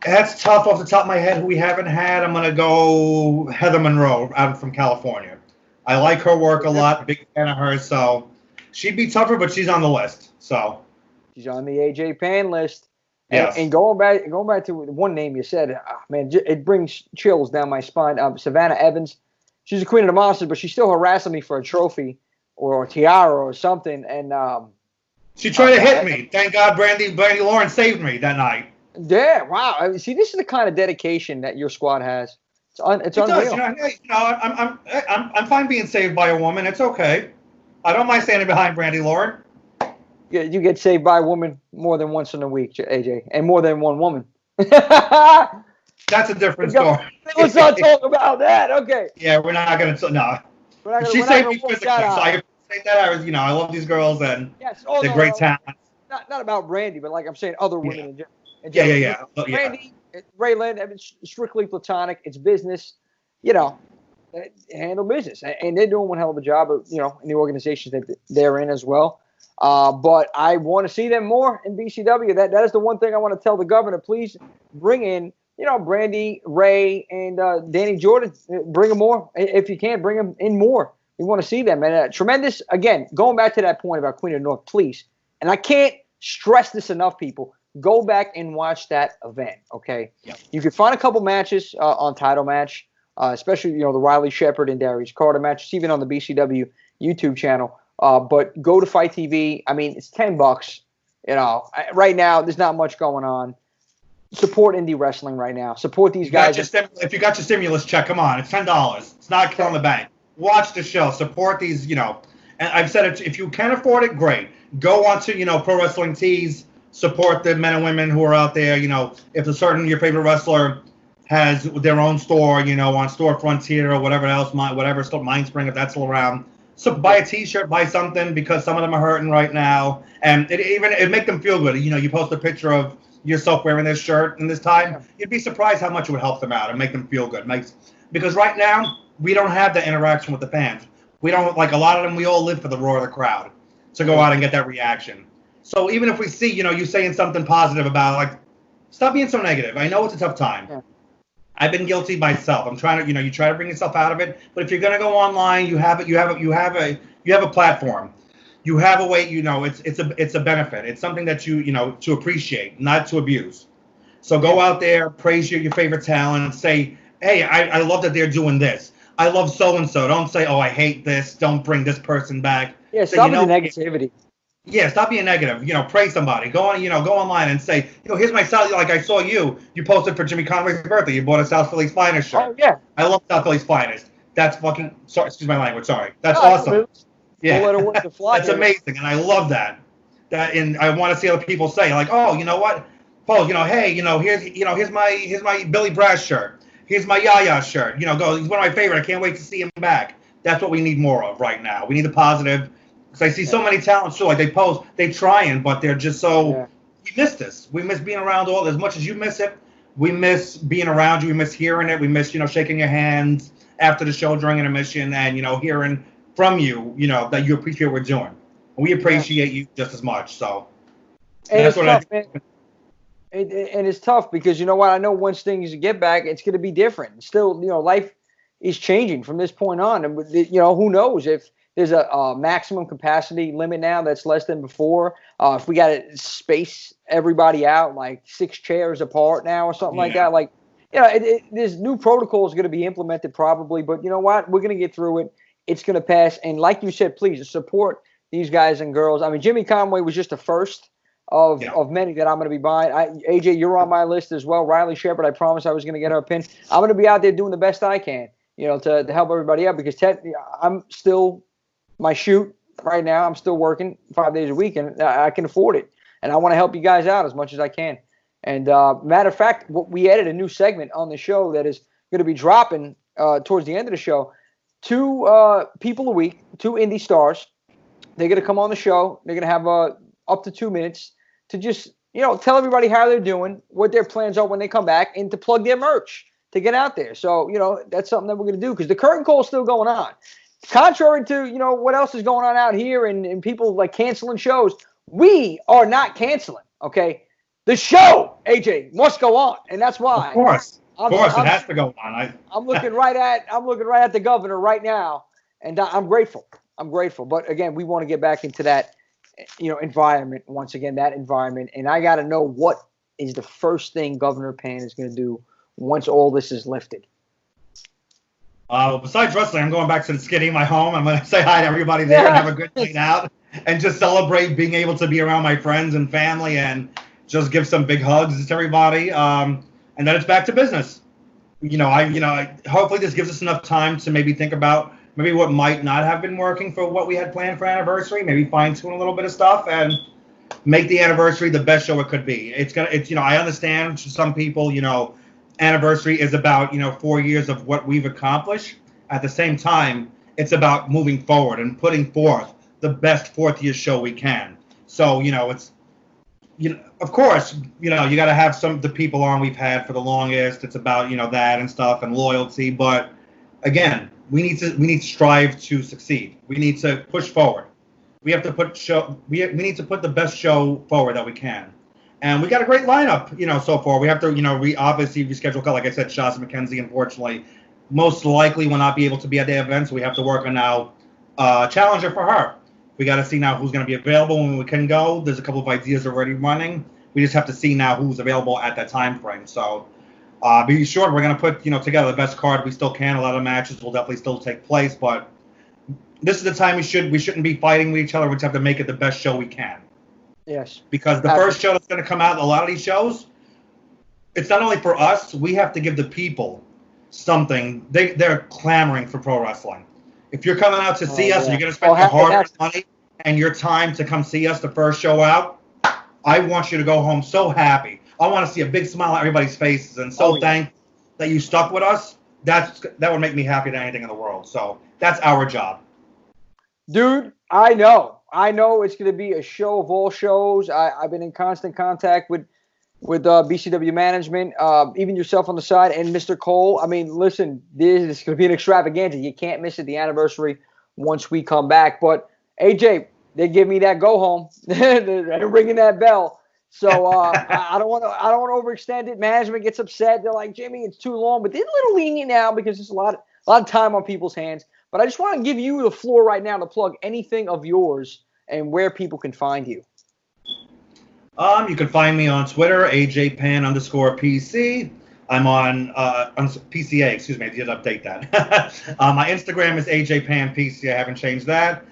That's tough off the top of my head. Who we haven't had, I'm gonna go Heather Monroe out from California. I like her work a lot. Big fan of hers. So she'd be tougher, but she's on the list. So she's on the AJ Pan list. Yes. And going back to one name you said, man, it brings chills down my spine. Savannah Evans, she's a queen of the monsters, but she's still harassing me for a trophy or a tiara or something. And she tried to hit me. Thank God, Brandy Lauren saved me that night. Yeah, wow. I mean, see, this is the kind of dedication that your squad has. It's unreal. I'm fine being saved by a woman. It's okay. I don't mind standing behind Brandy Lauren. Yeah, you get saved by a woman more than once in a week, AJ, and more than one woman. That's a different story. Let's not talk about that. Okay. Yeah, we're not going to. No. She saved me physically, so I appreciate that. I love these girls, and they're great talent. Not about Brandy, but like I'm saying, other women in general. Yeah. Brandy, Raylan, strictly platonic. It's business. Handle business, and they're doing one hell of a job of, in the organizations that they're in as well. But I want to see them more in BCW. That is the one thing I want to tell the governor. Please bring in, Brandy, Ray, and Danny Jordan. Bring them more. If you can't, bring them in more. We want to see them. And tremendous, again, going back to that point about Queen of the North, please. And I can't stress this enough, people. Go back and watch that event, okay? Yeah. You can find a couple matches on Title Match, especially, the Riley Shepard and Darius Carter matches, even on the BCW YouTube channel. But go to Fight TV. I mean, it's $10. Right now, there's not much going on. Support indie wrestling right now. Support these guys. If you got your stimulus check, come on. It's $10. It's not killing the bank. Watch the show. Support these, And I've said it. If you can afford it, great. Go on to, Pro Wrestling Tees. Support the men and women who are out there. If your favorite wrestler has their own store, on Store Frontier or whatever else, Mindspring, if that's still around. So buy a T-shirt, buy something, because some of them are hurting right now, and it make them feel good. You post a picture of yourself wearing this shirt in this time, you'd be surprised how much it would help them out and make them feel good. Because right now we don't have the interaction with the fans. We don't, like a lot of them. We all live for the roar of the crowd to go out and get that reaction. So even if we see, you saying something positive about, stop being so negative. I know it's a tough time. Yeah. I've been guilty myself. I'm trying to, you try to bring yourself out of it. But if you're gonna go online, you have a platform. You have a way. It's a benefit. It's something that to appreciate, not to abuse. So go out there, praise your favorite talent, and say, hey, I love that they're doing this. I love so and so. Don't say, oh, I hate this. Don't bring this person back. Yeah, stop with the negativity. Yeah, stop being negative. Praise somebody. Go online and say, here's my South. Like I saw you posted for Jimmy Conway's birthday. You bought a South Philly's Finest shirt. Oh yeah. I love South Philly's Finest. That's fucking. Sorry, excuse my language. Sorry. That's awesome. Yeah, that's amazing, and I love that. And I want to see other people say, like, oh, you know what, Paul, hey, here's my Billy Brass shirt. Here's my Yaya shirt. Go. He's one of my favorite. I can't wait to see him back. That's what we need more of right now. We need the positive. Because I see so many talents too, like they trying, but they're just so. Yeah. We miss this. We miss being around as much as you miss it. We miss being around you. We miss hearing it. We miss shaking your hands after the show during intermission, and hearing from you, that you appreciate what we're doing. We appreciate you just as much. So. And that's what I think. And it's tough because I know once things get back, it's going to be different. Still, life is changing from this point on, and who knows if. There's a maximum capacity limit now that's less than before. If we got to space everybody out, like 6 chairs apart now or something like that, there's new protocols going to be implemented probably. But you know what? We're going to get through it. It's going to pass. And like you said, please support these guys and girls. I mean, Jimmy Conway was just the first of many that I'm going to be buying. AJ, you're on my list as well. Riley Shepard, I promised I was going to get her a pin. I'm going to be out there doing the best I can, to help everybody out because I'm still – my shoot right now, I'm still working 5 days a week, and I can afford it. And I want to help you guys out as much as I can. And matter of fact, we added a new segment on the show that is going to be dropping towards the end of the show. 2 people a week, 2 indie stars. They're going to come on the show. They're going to have up to 2 minutes to just, tell everybody how they're doing, what their plans are when they come back, and to plug their merch to get out there. So, that's something that we're going to do because the curtain call is still going on. Contrary to, what else is going on out here and people like canceling shows, we are not canceling, okay? The show AJ must go on, and that's why. Of course, it has to go on. I'm looking right at the governor right now, and I'm grateful. But again, we want to get back into that, environment once again. That environment, and I got to know what is the first thing Governor Pan is going to do once all this is lifted. Besides wrestling, I'm going back to the Skinny, my home. I'm going to say hi to everybody there and have a good night out, and just celebrate being able to be around my friends and family and just give some big hugs to everybody. And then it's back to business. Hopefully this gives us enough time to maybe think about maybe what might not have been working for what we had planned for anniversary, maybe fine tune a little bit of stuff and make the anniversary the best show it could be. I understand some people, anniversary is about, 4 years of what we've accomplished. At the same time, it's about moving forward and putting forth the best fourth year show we can. So, of course, you got to have some of the people on we've had for the longest. It's about, that and stuff and loyalty. But again, we need to strive to succeed. We need to push forward. We have to we need to put the best show forward that we can. And we got a great lineup, so far. We have to, obviously reschedule. Like I said, Shasta McKenzie, unfortunately, most likely will not be able to be at the event. So we have to work on now challenger for her. We got to see now who's going to be available when we can go. There's a couple of ideas already running. We just have to see now who's available at that time frame. So be sure we're going to put, together the best card we still can. A lot of matches will definitely still take place, but this is the time we shouldn't be fighting with each other. We just have to make it the best show we can. Yes. Because the first show that's going to come out, a lot of these shows, it's not only for us. We have to give the people something. They're clamoring for pro wrestling. If you're coming out to see us and you're going to spend your hard-earned money and your time to come see us the first show out, I want you to go home so happy. I want to see a big smile on everybody's faces and so thankful that you stuck with us. That would make me happier than anything in the world. So that's our job. Dude, I know it's going to be a show of all shows. I've been in constant contact with BCW management, even yourself on the side, and Mr. Cole. I mean, listen, this is going to be an extravaganza. You can't miss it, the anniversary, once we come back. But, AJ, they give me that go home. They're ringing that bell. So I don't want to overextend it. Management gets upset. They're like, Jimmy, it's too long. But they're a little lenient now because there's a lot of time on people's hands. But I just want to give you the floor right now to plug anything of yours and where people can find you. You can find me on Twitter, AJ Pan _PC. I'm on PCA, excuse me, I did update that. My Instagram is AJ Pan PC. I haven't changed that.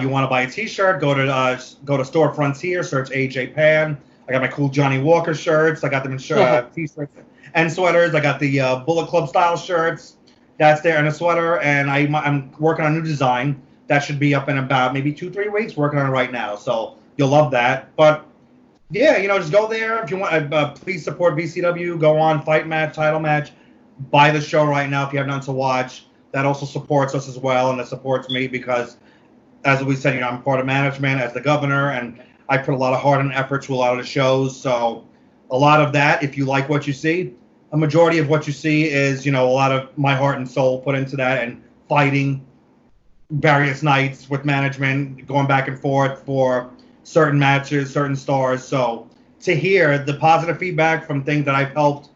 You want to buy a T-shirt? Go to Storefronts here, search AJ Pan. I got my cool Johnny Walker shirts. I got them in T-shirts and sweaters. I got the Bullet Club style shirts. That's there in a sweater, and I'm working on a new design. That should be up in about maybe 2-3 weeks. Working on it right now, so you'll love that. But yeah, just go there if you want. Please support BCW. Go on, fight match, title match. Buy the show right now if you have nothing to watch. That also supports us as well, and it supports me because, as we said, I'm part of management as the governor, and I put a lot of heart and effort to a lot of the shows. So a lot of that, if you like what you see, a majority of what you see is, a lot of my heart and soul put into that and fighting various nights with management, going back and forth for certain matches, certain stars. So to hear the positive feedback from things that I've helped,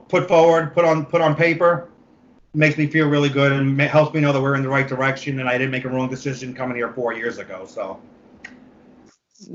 put forward, put on paper, makes me feel really good and helps me know that we're in the right direction and I didn't make a wrong decision coming here 4 years ago. So,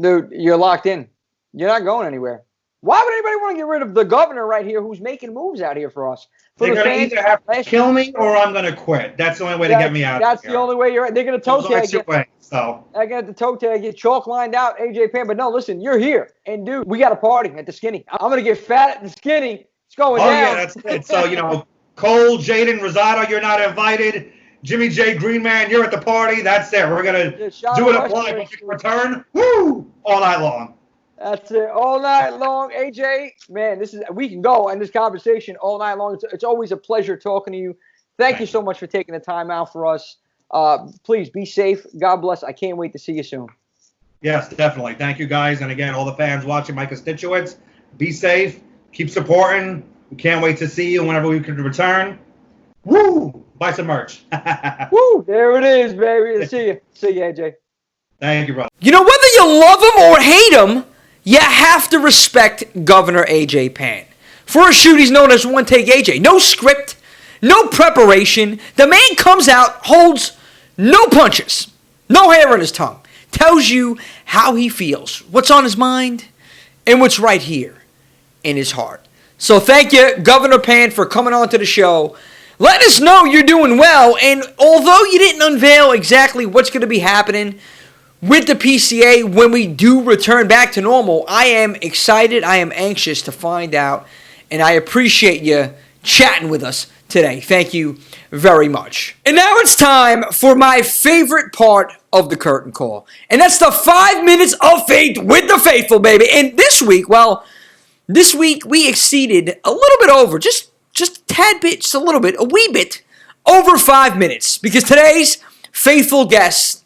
dude, you're locked in. You're not going anywhere. Why would anybody want to get rid of the governor right here who's making moves out here for us? They're going to either have to kill me or I'm going to quit. That's the only way to get me out of here. That's the only way you're – they're going to toe tag you. So. I got the toe tag you, chalk lined out, AJ Pan. But no, listen, you're here. And, dude, we got a party at the Skinny. I'm going to get fat at the Skinny. It's going down. Oh, yeah, that's it. So, Cole, Jaden, Rosado, you're not invited. Jimmy J. Greenman, you're at the party. That's it. We're going to do it up live. Return. Woo! All night long. That's it, all night long. AJ, man, we can go in this conversation all night long. It's always a pleasure talking to you. Thank you so much for taking the time out for us. Please be safe. God bless. I can't wait to see you soon. Yes, definitely. Thank you, guys. And again, all the fans watching, my constituents, be safe. Keep supporting. We can't wait to see you whenever we can return. Woo! Buy some merch. Woo! There it is, baby. See you, AJ. Thank you, brother. Whether you love him or hate him, you have to respect Governor AJ Pan. For a shoot, he's known as One Take AJ. No script, no preparation. The man comes out, holds no punches, no hair on his tongue. Tells you how he feels, what's on his mind, and what's right here in his heart. So thank you, Governor Pan, for coming on to the show. Let us know you're doing well, and although you didn't unveil exactly what's going to be happening with the PCA when we do return back to normal, I am excited, I am anxious to find out, and I appreciate you chatting with us today. Thank you very much. And now it's time for my favorite part of the curtain call, and that's the 5 minutes of faith with the faithful, baby. And this week we exceeded a little bit over, just a tad bit, just a little bit, a wee bit over 5 minutes, because today's faithful guest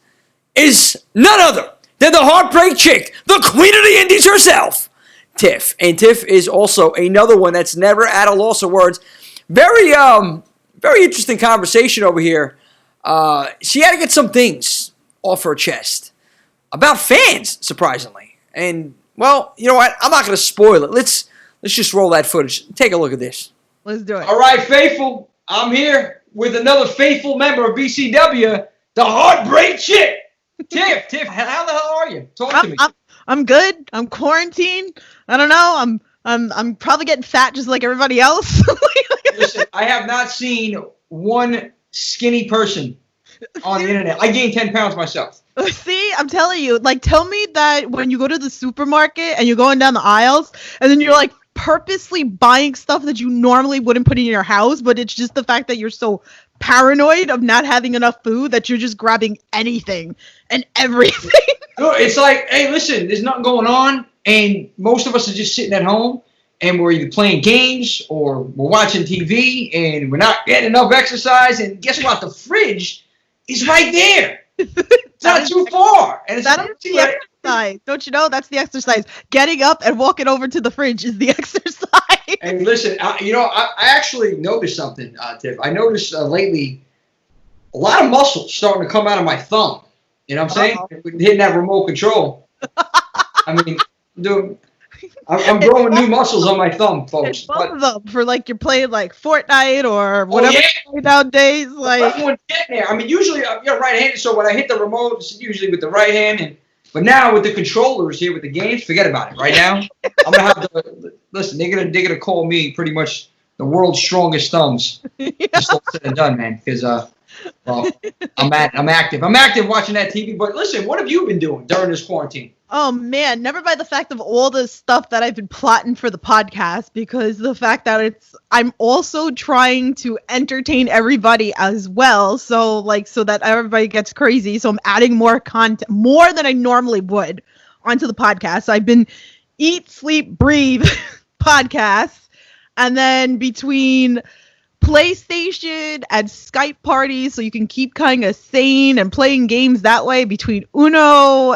is none other than the heartbreak chick, the queen of the indies herself, Tiff. And Tiff is also another one that's never at a loss of words. Very interesting conversation over here. She had to get some things off her chest about fans, surprisingly. And, well, you know what? I'm not going to spoil it. Let's just roll that footage. Take a look at this. Let's do it. All right, faithful. I'm here with another faithful member of BCW, the heartbreak chick. Tiff, how the hell are you? Talk to me. I'm good. I'm quarantined. I don't know. I'm probably getting fat just like everybody else. Listen, I have not seen one skinny person on the internet. I gained 10 pounds myself. See, I'm telling you, like, tell me that when you go to the supermarket and you're going down the aisles and then you're like purposely buying stuff that you normally wouldn't put in your house, but it's just the fact that you're so paranoid of not having enough food that you're just grabbing anything and everything. It's like, hey, listen, there's nothing going on, and most of us are just sitting at home, and we're either playing games or we're watching TV, and we're not getting enough exercise, and guess what? The fridge is right there. It's not too far. And it's that is the exercise. Don't you know? That's the exercise. Getting up and walking over to the fridge is the exercise. And listen, I actually noticed something, Tiff. I noticed lately a lot of muscles starting to come out of my thumb. You know what I'm saying? Hitting that remote control. I mean, dude, I'm growing new muscles on my thumb, folks. Both of them for like you're playing like Fortnite or whatever nowadays. Like, everyone's getting there. I mean, usually I'm right-handed, so when I hit the remote, it's usually with the right hand. But now with the controllers here with the games, forget about it. Right now, I'm gonna have to listen. They're gonna call me pretty much the world's strongest thumbs. Just all said and done, man. Because well, I'm active. I'm active watching that TV. But listen, what have you been doing during this quarantine? Oh man, never by the fact of all the stuff that I've been plotting for the podcast, because the fact that I'm also trying to entertain everybody as well. So that everybody gets crazy. So I'm adding more content, more than I normally would, onto the podcast. So I've been eat, sleep, breathe podcasts, and then between PlayStation and Skype parties, so you can keep kind of sane and playing games that way, between Uno.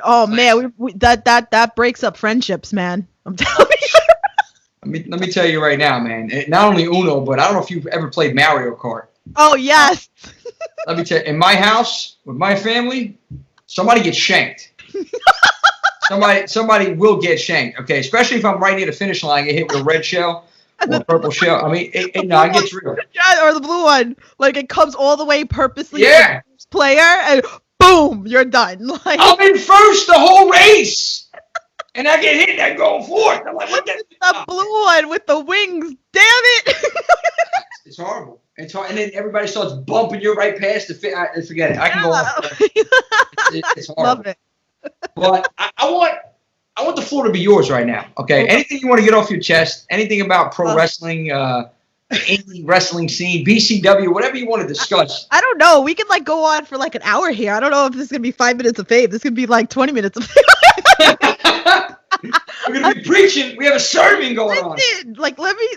Oh man, that breaks up friendships, man. I'm telling you. Let me tell you right now, man. Not only Uno, but I don't know if you've ever played Mario Kart. Oh yes. Let me tell you, in my house with my family, somebody gets shanked. Somebody will get shanked. Okay, especially if I'm right near the finish line, I get hit with a red shell. Or purple shell. I mean, it gets real. Or the blue one. Like, it comes all the way purposely to the first player, and boom, you're done. Like, I'm in first the whole race, and I get hit, and I'm going fourth. I'm like, what the? The blue one with the wings. Damn it. It's horrible. It's hard. And then everybody starts bumping you right past the forget it. I can go on. It's horrible. Love it. But I want the floor to be yours right now, okay? Anything you want to get off your chest, anything about pro wrestling, indie wrestling scene, BCW, whatever you want to discuss. I don't know. We could like go on for like an hour here. I don't know if this is going to be 5 minutes of fame. This could be like 20 minutes of fame. We're going to be preaching. We have a sermon going on. Like, let me.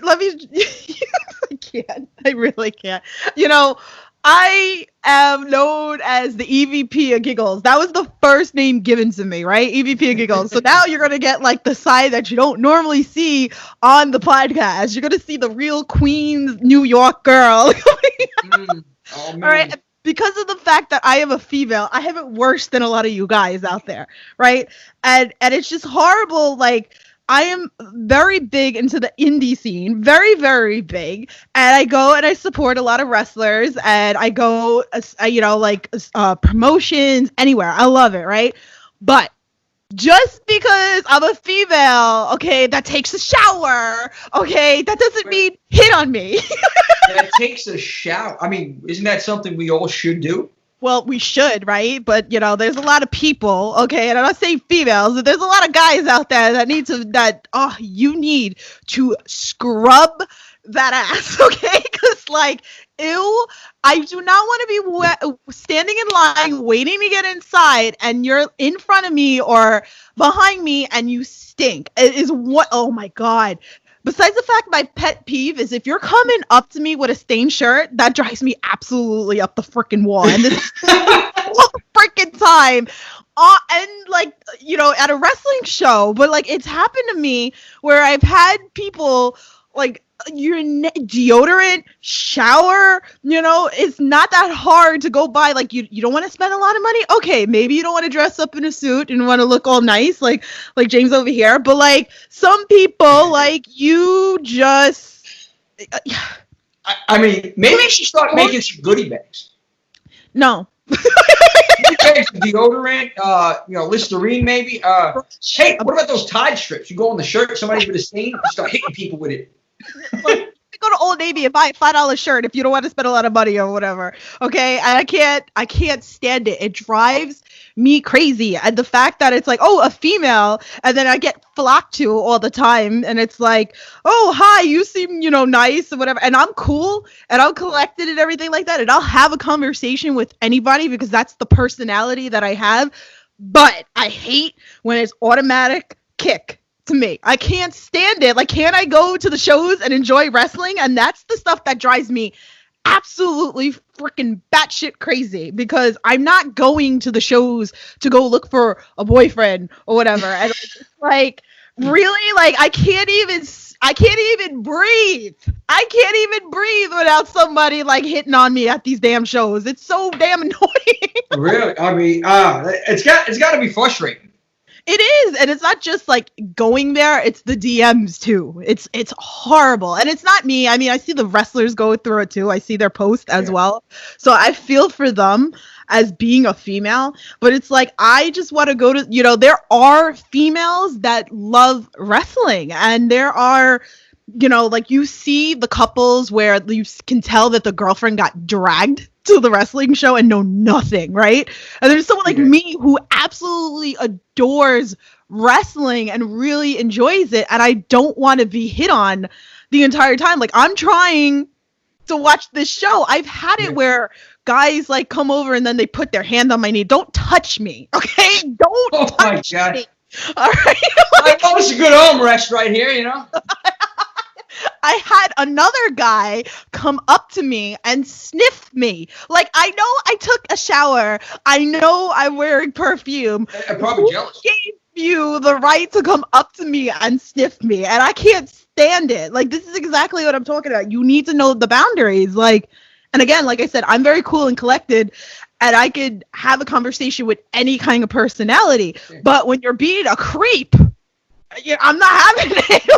I can't. I really can't. You know, I am known as the EVP of Giggles. That was the first name given to me, right? EVP of Giggles. So now you're going to get like the side that you don't normally see on the podcast. You're going to see the real Queens, New York girl. Oh, man. All right. because of the fact that I am a female, I have it worse than a lot of you guys out there, right? And it's just horrible. Like, I am very big into the indie scene, very, very big. And I go and I support a lot of wrestlers, and I go, promotions, anywhere. I love it, right? But just because I'm a female, okay, that takes a shower, okay, that doesn't mean hit on me. That takes a shower. I mean, isn't that something we all should do? Well, we should, right? But, there's a lot of people, okay, and I'm not saying females, but there's a lot of guys out there you need to scrub that ass, okay? Because, like, ew, I do not want to be standing in line waiting to get inside, and you're in front of me or behind me and you stink. It is oh my God. Besides the fact, my pet peeve is if you're coming up to me with a stained shirt, that drives me absolutely up the freaking wall. And this is all the freaking time. At a wrestling show, but like it's happened to me where I've had people like deodorant, shower, it's not that hard to go buy. Like you don't want to spend a lot of money. Okay, maybe you don't want to dress up in a suit and want to look all nice like James over here, but like some people, like you just I mean, maybe you should start making some goodie bags. No. Deodorant, Listerine maybe. Hey, what about those Tide strips? You go on the shirt, somebody with a stain, you start hitting people with it. Go to Old Navy and buy a $5 shirt if you don't want to spend a lot of money or whatever. Okay, and I can't stand it. It drives me crazy. And the fact that it's like, oh, a female, and then I get flocked to all the time, and it's like, oh, hi, you seem, nice or whatever, and I'm cool and I'm collected and everything like that, and I'll have a conversation with anybody because that's the personality that I have. But I hate when it's automatic kick. To me, I can't stand it. Like, can't I go to the shows and enjoy wrestling? And that's the stuff that drives me absolutely freaking batshit crazy, because I'm not going to the shows to go look for a boyfriend or whatever. And like, really, like I can't even breathe. I can't even breathe without somebody like hitting on me at these damn shows. It's so damn annoying. Really? I mean, it's got to be frustrating. It is, and it's not just like going there, it's the DMs too. It's horrible. And it's not me. I mean, I see the wrestlers go through it too. I see their posts as well. So I feel for them as being a female, but it's like I just want to go to, there are females that love wrestling, and there are, like you see the couples where you can tell that the girlfriend got dragged to the wrestling show and know nothing, right? And there's someone like me who absolutely adores wrestling and really enjoys it, and I don't want to be hit on the entire time. Like, I'm trying to watch this show. I've had it where guys like come over and then they put their hand on my knee. Don't touch me, okay? Don't touch me. All right. It's a good arm rest right here, I had another guy come up to me and sniff me. Like, I know I took a shower. I know I'm wearing perfume. I'm probably jealous. Who gave you the right to come up to me and sniff me? And I can't stand it. Like, this is exactly what I'm talking about. You need to know the boundaries. Like, and again, like I said, I'm very cool and collected, and I could have a conversation with any kind of personality. But when you're being a creep, I'm not having it.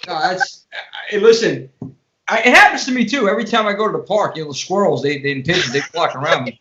No, listen, it happens to me too. Every time I go to the park, the squirrels, they pigeons, they flock around me.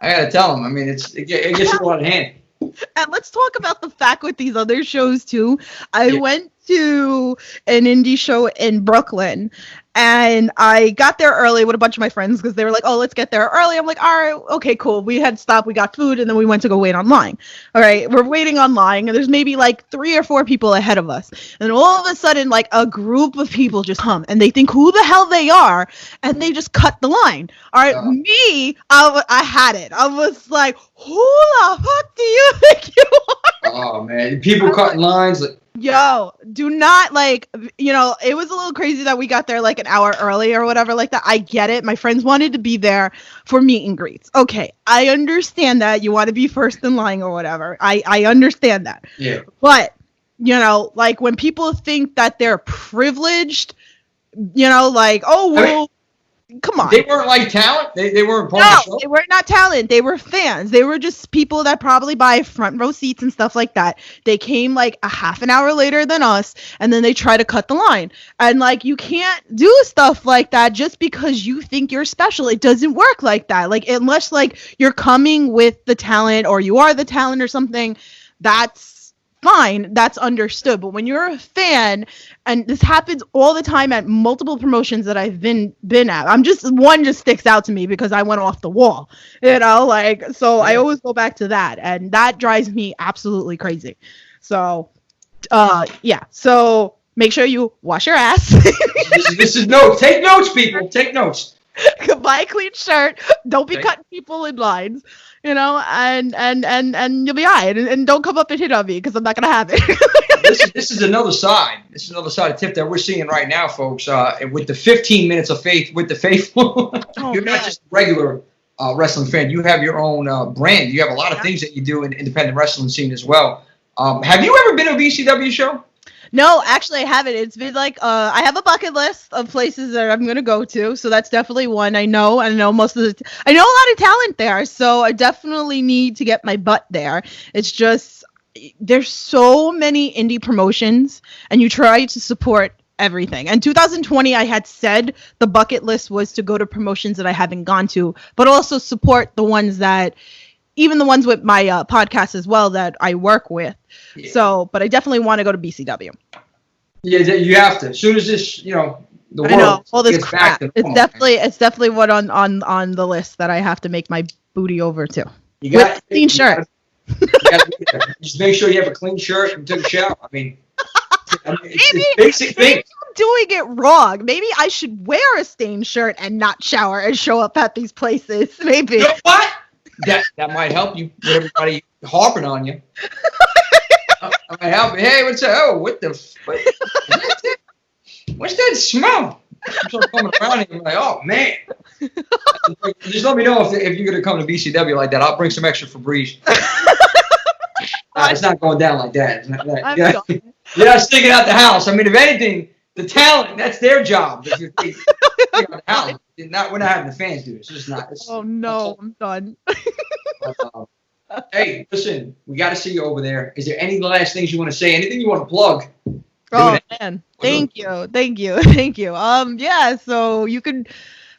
I gotta tell them. I mean, it gets a lot of hand. And let's talk about the fact with these other shows too. I went to an indie show in Brooklyn, and I got there early with a bunch of my friends because they were like, oh, let's get there early. I'm like, all right, okay, cool. We had stopped, we got food, and then we went to go wait online. All right, we're waiting online, and there's maybe like 3 or 4 people ahead of us. And all of a sudden, like a group of people just come, and they think who the hell they are, and they just cut the line. All right, I had it. I was like, who the fuck do you think you are? Oh, man. People cutting lines like, yo, do not it was a little crazy that we got there like an hour early or whatever like that. I get it. My friends wanted to be there for meet and greets. Okay, I understand that. You want to be first in line or whatever. I understand that. Yeah. But, like when people think that they're privileged, like, oh, well, come on. They weren't like talent. They weren't part of the show. No, they were not talent. They were fans. They were just people that probably buy front row seats and stuff like that. They came like a half an hour later than us, and then they try to cut the line. And like, you can't do stuff like that just because you think you're special. It doesn't work like that. Like, unless like you're coming with the talent or you are the talent or something, that's fine, that's understood. But when you're a fan, and this happens all the time at multiple promotions that I've been at, one just sticks out to me because I went off the wall, like, so I always go back to that, and that drives me absolutely crazy. So so make sure you wash your ass. This is notes. Take notes, people. Take notes. Buy a clean shirt. Don't be cutting people in lines, and you'll be all right. And don't come up and hit on me because I'm not gonna have it. This is another side. This is another side of tip that we're seeing right now, folks. With the 15 minutes of faith with the faithful, you're not just a regular wrestling fan. You have your own brand. You have a lot of things that you do in the independent wrestling scene as well. Have you ever been to a BCW show? No, actually, I haven't. It's been like I have a bucket list of places that I'm gonna go to, so that's definitely one. I know most of I know a lot of talent there, so I definitely need to get my butt there. It's just there's so many indie promotions, and you try to support everything. And 2020, I had said the bucket list was to go to promotions that I haven't gone to, but also support the ones that. Even the ones with my podcast as well that I work with. Yeah. So, but I definitely want to go to BCW. Yeah, you have to. As soon as this, the world I know, all this gets crap. back to It's definitely what on the list that I have to make my booty over to. You got with a clean shirt. Just make sure you have a clean shirt and take a shower. I mean it's basic maybe things. I'm doing it wrong. Maybe I should wear a stained shirt and not shower and show up at these places. Maybe. You know what? That might help you with everybody harping on you. That might help you. Hey, what's that? Oh, what's that smell? I'm sort of coming around and I'm like, oh man. Just let me know if you're gonna come to BCW like that. I'll bring some extra Febreze. It's not going down like that. You're not sticking out the house. I mean, if anything, the talent, that's their job. If you're out the house. We're not having the fans do it. It's just not. Oh no, I'm done. Hey, listen, we got to see you over there. Is there any last things you want to say? Anything you want to plug? Oh man, thank you. Yeah. So you can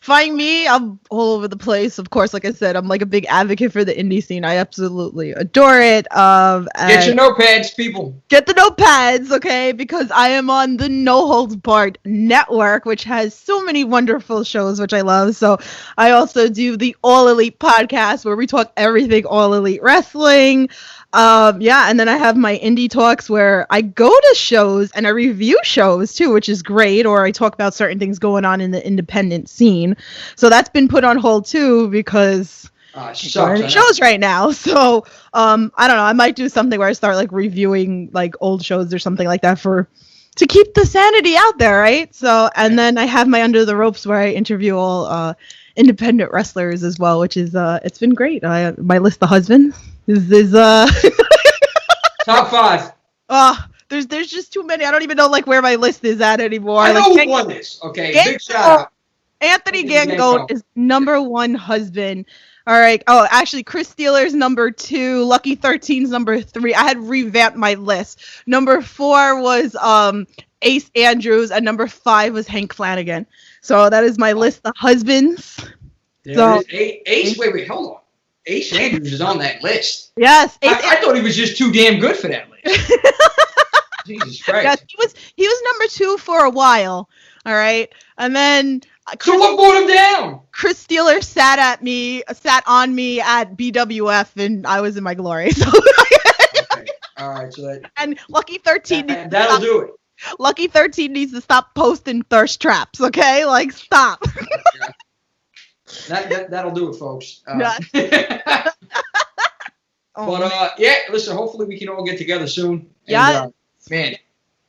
find me. I'm all over the place. Of course, like I said, I'm like a big advocate for the indie scene. I absolutely adore it. Get your notepads, people. Get the notepads, okay? Because I am on the No Holds Barred network, which has so many wonderful shows, which I love. So I also do the All Elite podcast, where we talk everything All Elite Wrestling. And then I have my indie talks where I go to shows and I review shows too, which is great, or I talk about certain things going on in the independent scene. So that's been put on hold too because shows right now. So I don't know, I might do something where I start like reviewing like old shows or something like that to keep the sanity out there, right? So and then I have my Under the Ropes where I interview all independent wrestlers as well, which is it's been great. My list of husbands is top 5. There's just too many. I don't even know like where my list is at anymore. I know like, who won this. Okay, big shout out. Anthony Gango is number 1 husband. All right. Oh, actually, Chris Steeler's number 2. Lucky 13's number 3. I had revamped my list. Number 4 was Ace Andrews, and number 5 was Hank Flanagan. So that is my list of husbands. Ace. Wait, hold on. Ace Andrews is on that list. Yes. I thought he was just too damn good for that list. Jesus Christ. Yes, he was number 2 for a while. All right. And then so what brought him down? Chris Steeler sat on me at BWF, and I was in my glory. So okay. All right. So and Lucky 13 that'll do it. Lucky 13 needs to stop posting thirst traps, okay? Like, stop. That'll do it, folks. Listen, listen, hopefully we can all get together soon. Yeah. And, man,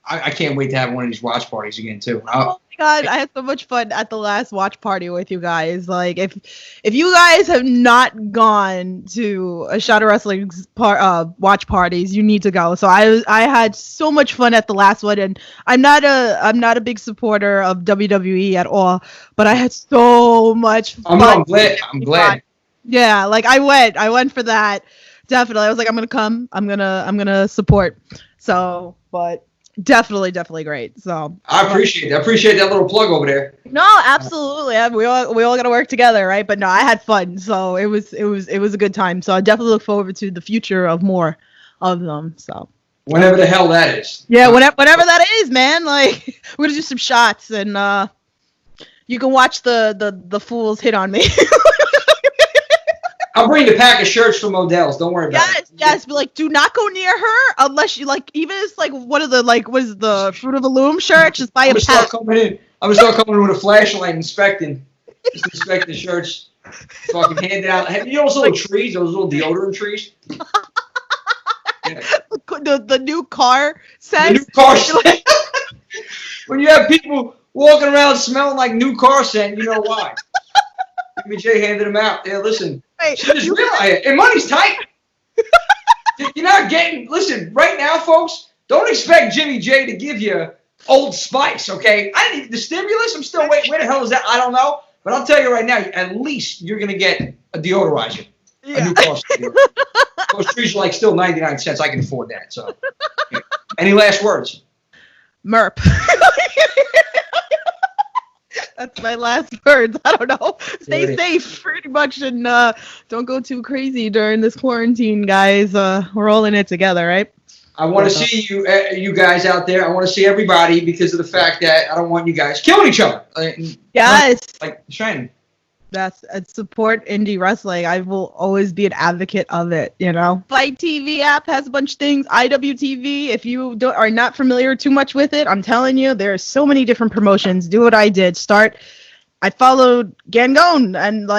I can't wait to have one of these watch parties again too. Oh my god, I had so much fun at the last watch party with you guys. Like, if you guys have not gone to a Shot of Wrestling's watch parties, you need to go. So I had so much fun at the last one, and I'm not a big supporter of WWE at all, but I had so much fun. I'm glad. Yeah, like I went for that. Definitely, I was like, I'm gonna come. I'm gonna support. So, but. Definitely great. So I appreciate that. I appreciate that little plug over there. No, absolutely. We all got to work together, right? But no, I had fun, so it was a good time. So I definitely look forward to the future of more of them. So whenever the hell that is. Yeah, whatever that is, man. Like we're gonna do some shots, and you can watch the fools hit on me. I'll bring the pack of shirts from Odell's. Don't worry about it. Yes, but like, do not go near her unless you like. Even if it's like one of the what is the Fruit of the Loom shirt? Just buy a pack. I'm gonna start coming in with a flashlight, inspecting the shirts. Fucking hand it out. You know those little trees, those little deodorant trees. Yeah. The new car scent. The new car scent. When you have people walking around smelling like new car scent, you know why. Jimmy J handed them out. Yeah, listen. Wait, she just realized it. And money's tight. You're not getting. Listen, right now, folks, don't expect Jimmy J to give you Old Spice, okay? I didn't the stimulus. I'm still waiting. Where the hell is that? I don't know. But I'll tell you right now, at least you're gonna get a deodorizer. Yeah. A new car deodorizer. Those trees are like still 99 cents. I can afford that. So, yeah. Any last words? Merp. That's my last words. I don't know. Stay safe, pretty much, and don't go too crazy during this quarantine, guys. We're all in it together, right? I want to see you guys out there. I want to see everybody because of the fact that I don't want you guys killing each other. Yes. Like Shane. That's support indie wrestling. I will always be an advocate of it, you know. Fight TV app has a bunch of things. IWTV, if you are not familiar too much with it, I'm telling you, there's so many different promotions. Do what I did. I followed Gangone, and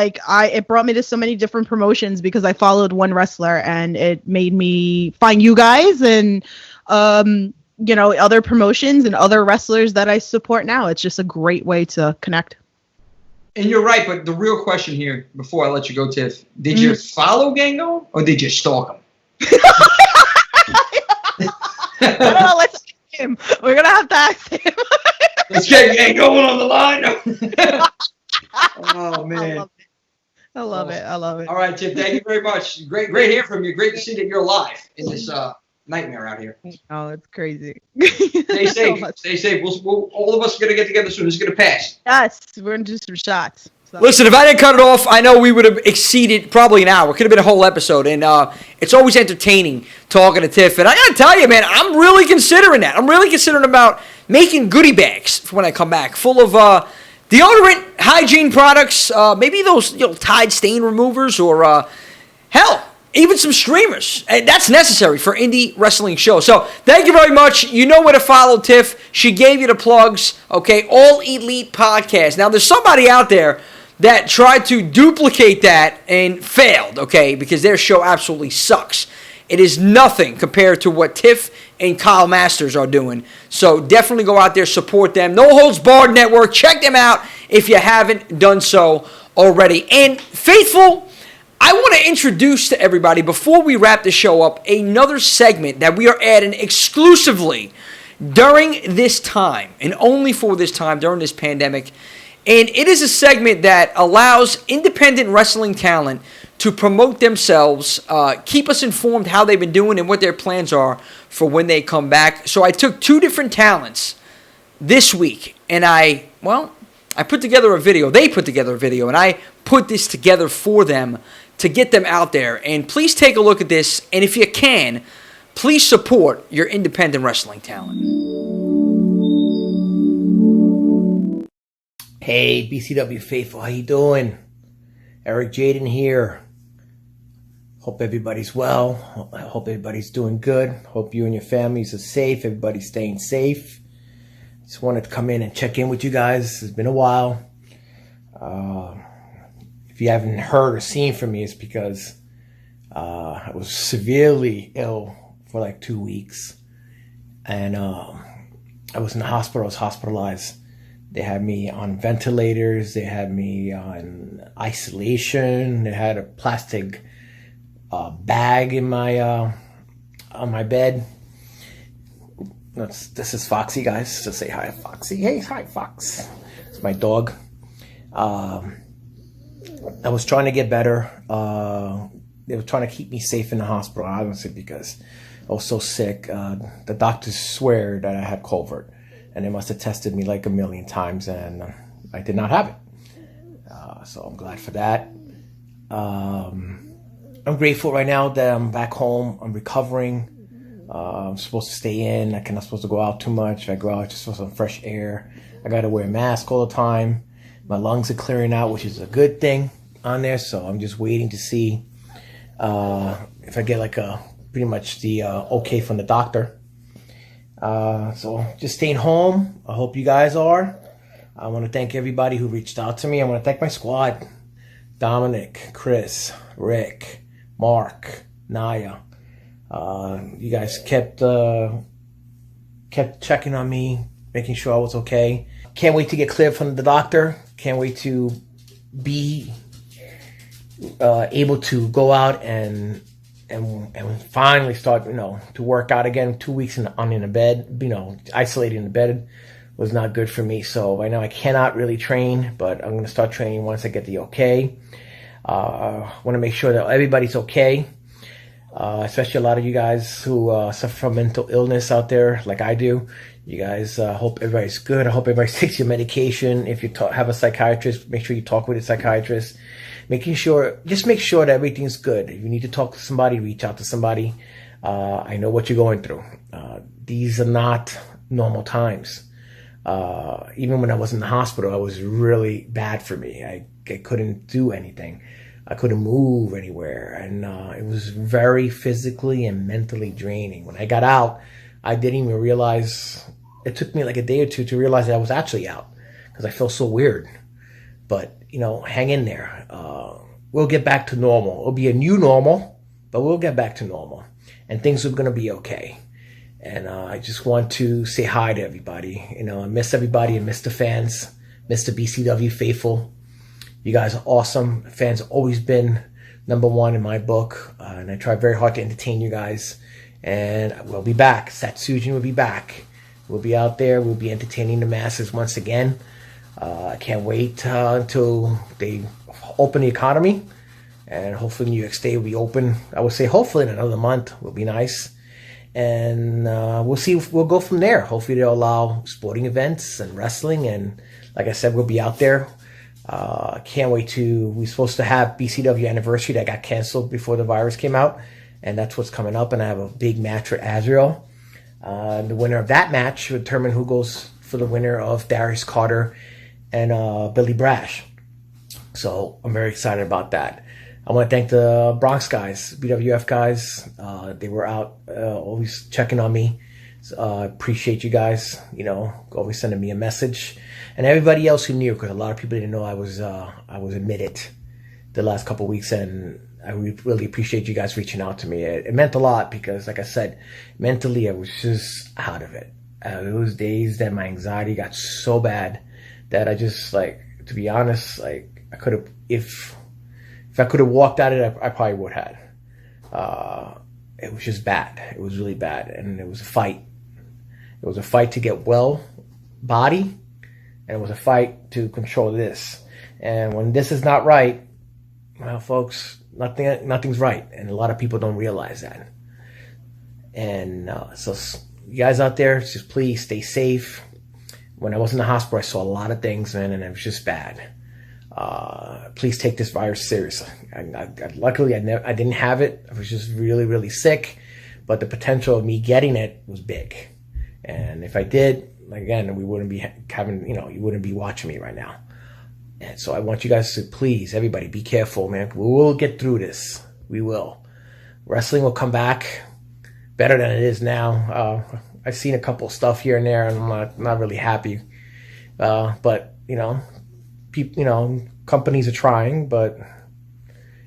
it brought me to so many different promotions because I followed one wrestler, and it made me find you guys and other promotions and other wrestlers that I support now. It's just a great way to connect. And you're right, but the real question here, before I let you go, Tiff, did you follow Gango or did you stalk him? I don't know. Let's ask him. We're gonna have to ask him. Let's get Gango on the line. Oh man, I love it. All right, Tiff. Thank you very much. Great hearing from you. Great to see that you're alive in this nightmare out here. Oh, it's crazy. Stay safe. Stay safe. We'll all of us are gonna get together soon. It's gonna pass. Yes, we're gonna do some shots. So. Listen, if I didn't cut it off, I know we would have exceeded probably an hour. It could have been a whole episode, and it's always entertaining talking to Tiff. And I gotta tell you, man, I'm really considering that. I'm really considering about making goodie bags for when I come back, full of deodorant, hygiene products, maybe those Tide stain removers, or hell, even some streamers. And that's necessary for indie wrestling shows. So thank you very much. You know where to follow Tiff. She gave you the plugs. Okay, All Elite Podcast. Now there's somebody out there that tried to duplicate that and failed, okay, because their show absolutely sucks. It is nothing compared to what Tiff and Kyle Masters are doing. So definitely go out there, support them. No Holds Barred Network. Check them out if you haven't done so already. And Faithful, I want to introduce to everybody, before we wrap the show up, another segment that we are adding exclusively during this time, and only for this time, during this pandemic. And it is a segment that allows independent wrestling talent to promote themselves, keep us informed how they've been doing and what their plans are for when they come back. So I took two different talents this week, and I put together a video. They put together a video, and I put this together for them to get them out there. And please take a look at this, and if you can, please support your independent wrestling talent. Hey, BCW Faithful, how you doing? Eric Jaden here. Hope everybody's well. I hope everybody's doing good. Hope you and your families are safe. Everybody's staying safe. Just wanted to come in and check in with you guys. It's been a while. If you haven't heard or seen from me, it's because I was severely ill for like 2 weeks. And I was in the hospital. I was hospitalized. They had me on ventilators. They had me on isolation. They had a plastic bag in my on my bed. This is Foxy, guys. Just say hi to Foxy. Hey, hi, Fox. It's my dog. I was trying to get better. They were trying to keep me safe in the hospital, obviously, because I was so sick. The doctors swear that I had COVID, and they must have tested me like a million times, and I did not have it. So I'm glad for that. I'm grateful right now that I'm back home. I'm recovering. I'm supposed to stay in. I'm not supposed to go out too much. If I go out, just for some fresh air. I got to wear a mask all the time. My lungs are clearing out, which is a good thing on there. So I'm just waiting to see if I get like pretty much the okay from the doctor. So just staying home. I hope you guys are. I want to thank everybody who reached out to me. I want to thank my squad. Dominic, Chris, Rick, Mark, Naya. You guys kept checking on me, making sure I was okay. Can't wait to get cleared from the doctor. Can't wait to be able to go out and finally start, to work out again. 2 weeks in a bed, isolated in the bed was not good for me. So right now I cannot really train, but I'm going to start training once I get the okay. I want to make sure that everybody's okay. Especially a lot of you guys who suffer from mental illness out there, like I do. You guys, hope everybody's good. I hope everybody takes your medication. If you have a psychiatrist, make sure you talk with a psychiatrist. Just make sure that everything's good. If you need to talk to somebody, reach out to somebody. I know what you're going through. These are not normal times. Even when I was in the hospital, it was really bad for me. I couldn't do anything. I couldn't move anywhere, and it was very physically and mentally draining. When I got out, I didn't even realize. It took me like a day or two to realize that I was actually out because I felt so weird. But, hang in there. We'll get back to normal. It'll be a new normal, but we'll get back to normal, and things are going to be okay. And I just want to say hi to everybody. I miss everybody. I miss the fans, miss the BCW faithful. You guys are awesome. Fans have always been number one in my book. And I try very hard to entertain you guys. And we'll be back. Satsujin will be back. We'll be out there. We'll be entertaining the masses once again. I can't wait until they open the economy. And hopefully New York State will be open. I would say hopefully in another month will be nice. And we'll see. We'll go from there. Hopefully they'll allow sporting events and wrestling. And like I said, we'll be out there. Can't wait we're supposed to have BCW anniversary that got canceled before the virus came out, and that's what's coming up. And I have a big match with Azrael. The winner of that match will determine who goes for the winner of Darius Carter and Billy Brash. So I'm very excited about that. I want to thank the Bronx guys, BWF guys. They were out always checking on me. Appreciate you guys, always sending me a message. And everybody else who knew, because a lot of people didn't know I was admitted the last couple of weeks, and I really appreciate you guys reaching out to me. It meant a lot because, like I said, mentally I was just out of it. Those days that my anxiety got so bad that I just, to be honest, I could have, if I could have walked out of it, I probably would have. It was just bad. It was really bad, and it was a fight. It was a fight to get well body. And it was a fight to control this. And when this is not right, well, folks, nothing's right. And a lot of people don't realize that. And so you guys out there, just please stay safe. When I was in the hospital, I saw a lot of things, man, and it was just bad. Please take this virus seriously. Luckily, I didn't have it. I was just really, really sick. But the potential of me getting it was big. And if I did, again, we wouldn't be having, you wouldn't be watching me right now. And so I want you guys to please, everybody, be careful, man. We will get through this. We will. Wrestling will come back better than it is now. I've seen a couple stuff here and there, and I'm not really happy. But people, companies are trying, but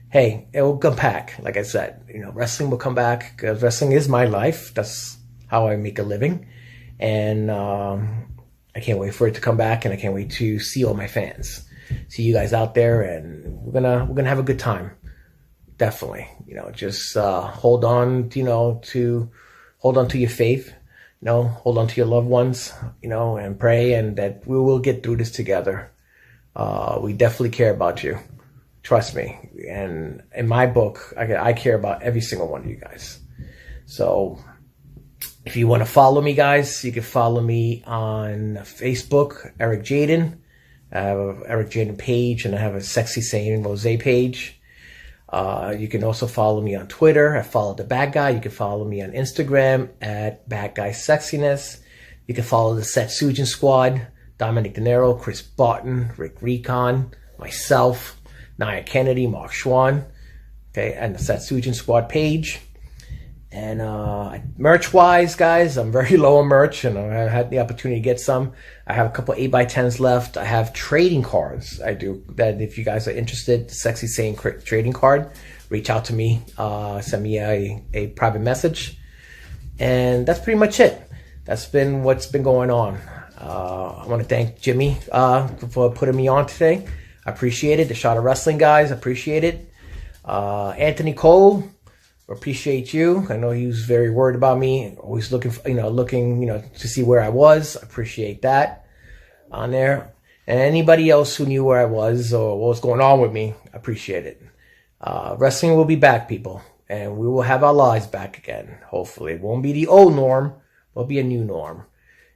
hey, it will come back. Like I said, wrestling will come back because wrestling is my life. That's how I make a living. And I can't wait for it to come back, and I can't wait to see all my fans, see you guys out there, and we're gonna have a good time. Definitely, just hold on, hold on to your faith, hold on to your loved ones, and pray, and that we will get through this together. We definitely care about you. Trust me. And in my book, I care about every single one of you guys. So if you want to follow me, guys, you can follow me on Facebook, Eric Jaden. I have a Eric Jaden page, and I have a Sexy Saying Rose page. You can also follow me on Twitter. I follow the Bad Guy. You can follow me on Instagram at Bad Guy Sexiness. You can follow the Satsujin Squad, Dominic De Niro, Chris Barton, Rick Recon, myself, Nia Kennedy, Mark Schwann, okay, and the Satsujin Squad page. And merch-wise, guys, I'm very low on merch, and I had the opportunity to get some. I have a couple 8x10s left. I have trading cards. I do that. If you guys are interested, Sexy Saying trading card, reach out to me, send me a private message, and that's pretty much it. That's been what's been going on. I want to thank Jimmy for putting me on today. I appreciate it. The Shot of Wrestling guys, appreciate it. Anthony Cole, appreciate you. I know he was very worried about me, always looking to see where I was. I appreciate that on there. And anybody else who knew where I was or what was going on with me, I appreciate it. Wrestling will be back, people, and we will have our lives back again. Hopefully, it won't be the old norm, it'll be a new norm,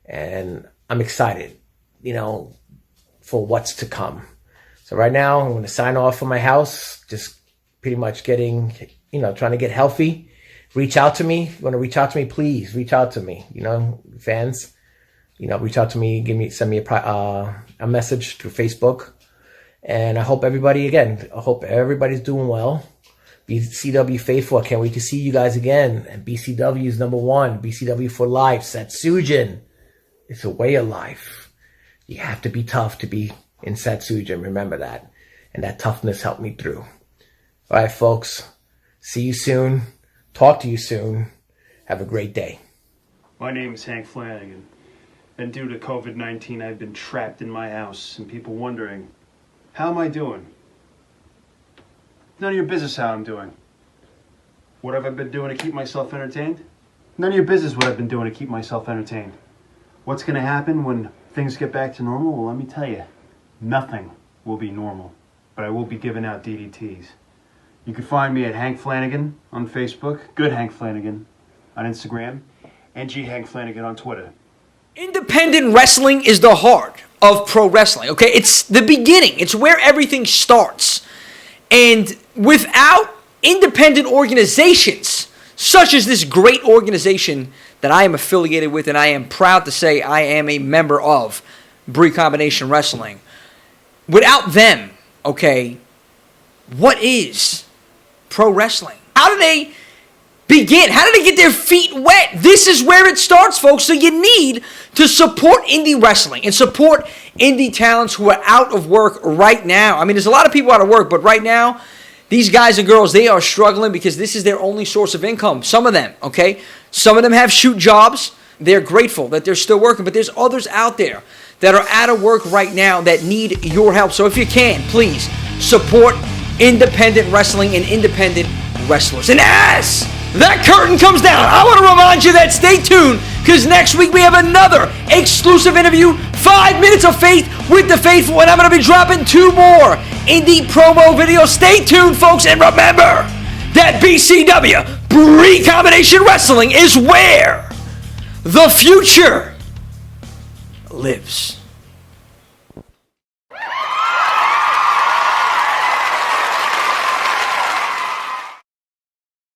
and I'm excited, for what's to come. So right now, I'm going to sign off from my house, just pretty much getting, trying to get healthy. Reach out to me. If you want to reach out to me, please reach out to me. Fans, reach out to me. Send me a message through Facebook. And I hope everybody's doing well. BCW faithful. I can't wait to see you guys again. And BCW is number one. BCW for life. Satsujin. It's a way of life. You have to be tough to be in Satsujin. Remember that. And that toughness helped me through. All right, folks. See you soon. Talk to you soon. Have a great day. My name is Hank Flanagan, and due to COVID-19, I've been trapped in my house, and people wondering, how am I doing? None of your business how I'm doing. What have I been doing to keep myself entertained? None of your business what I've been doing to keep myself entertained. What's going to happen when things get back to normal? Well, let me tell you, nothing will be normal, but I will be giving out DDTs. You can find me at Hank Flanagan on Facebook, Good Hank Flanagan on Instagram, and G Hank Flanagan on Twitter. Independent wrestling is the heart of pro wrestling, okay? It's the beginning. It's where everything starts. And without independent organizations, such as this great organization that I am affiliated with, and I am proud to say I am a member of, Bree Combination Wrestling, without them, okay, what is pro wrestling? How do they begin? How do they get their feet wet? This is where it starts, folks. So you need to support indie wrestling and support indie talents who are out of work right now. I mean, there's a lot of people out of work, but right now, these guys and girls, they are struggling because this is their only source of income. Some of them, okay? Some of them have shoot jobs. They're grateful that they're still working, but there's others out there that are out of work right now that need your help. So if you can, please support independent wrestling and independent wrestlers. And as that curtain comes down, I want to remind you that stay tuned, because next week we have another exclusive interview, 5 Minutes of Faith with the Faithful, and I'm going to be dropping 2 more indie promo videos. Stay tuned, folks, and remember that BCW, Bree Combination Wrestling, is where the future lives.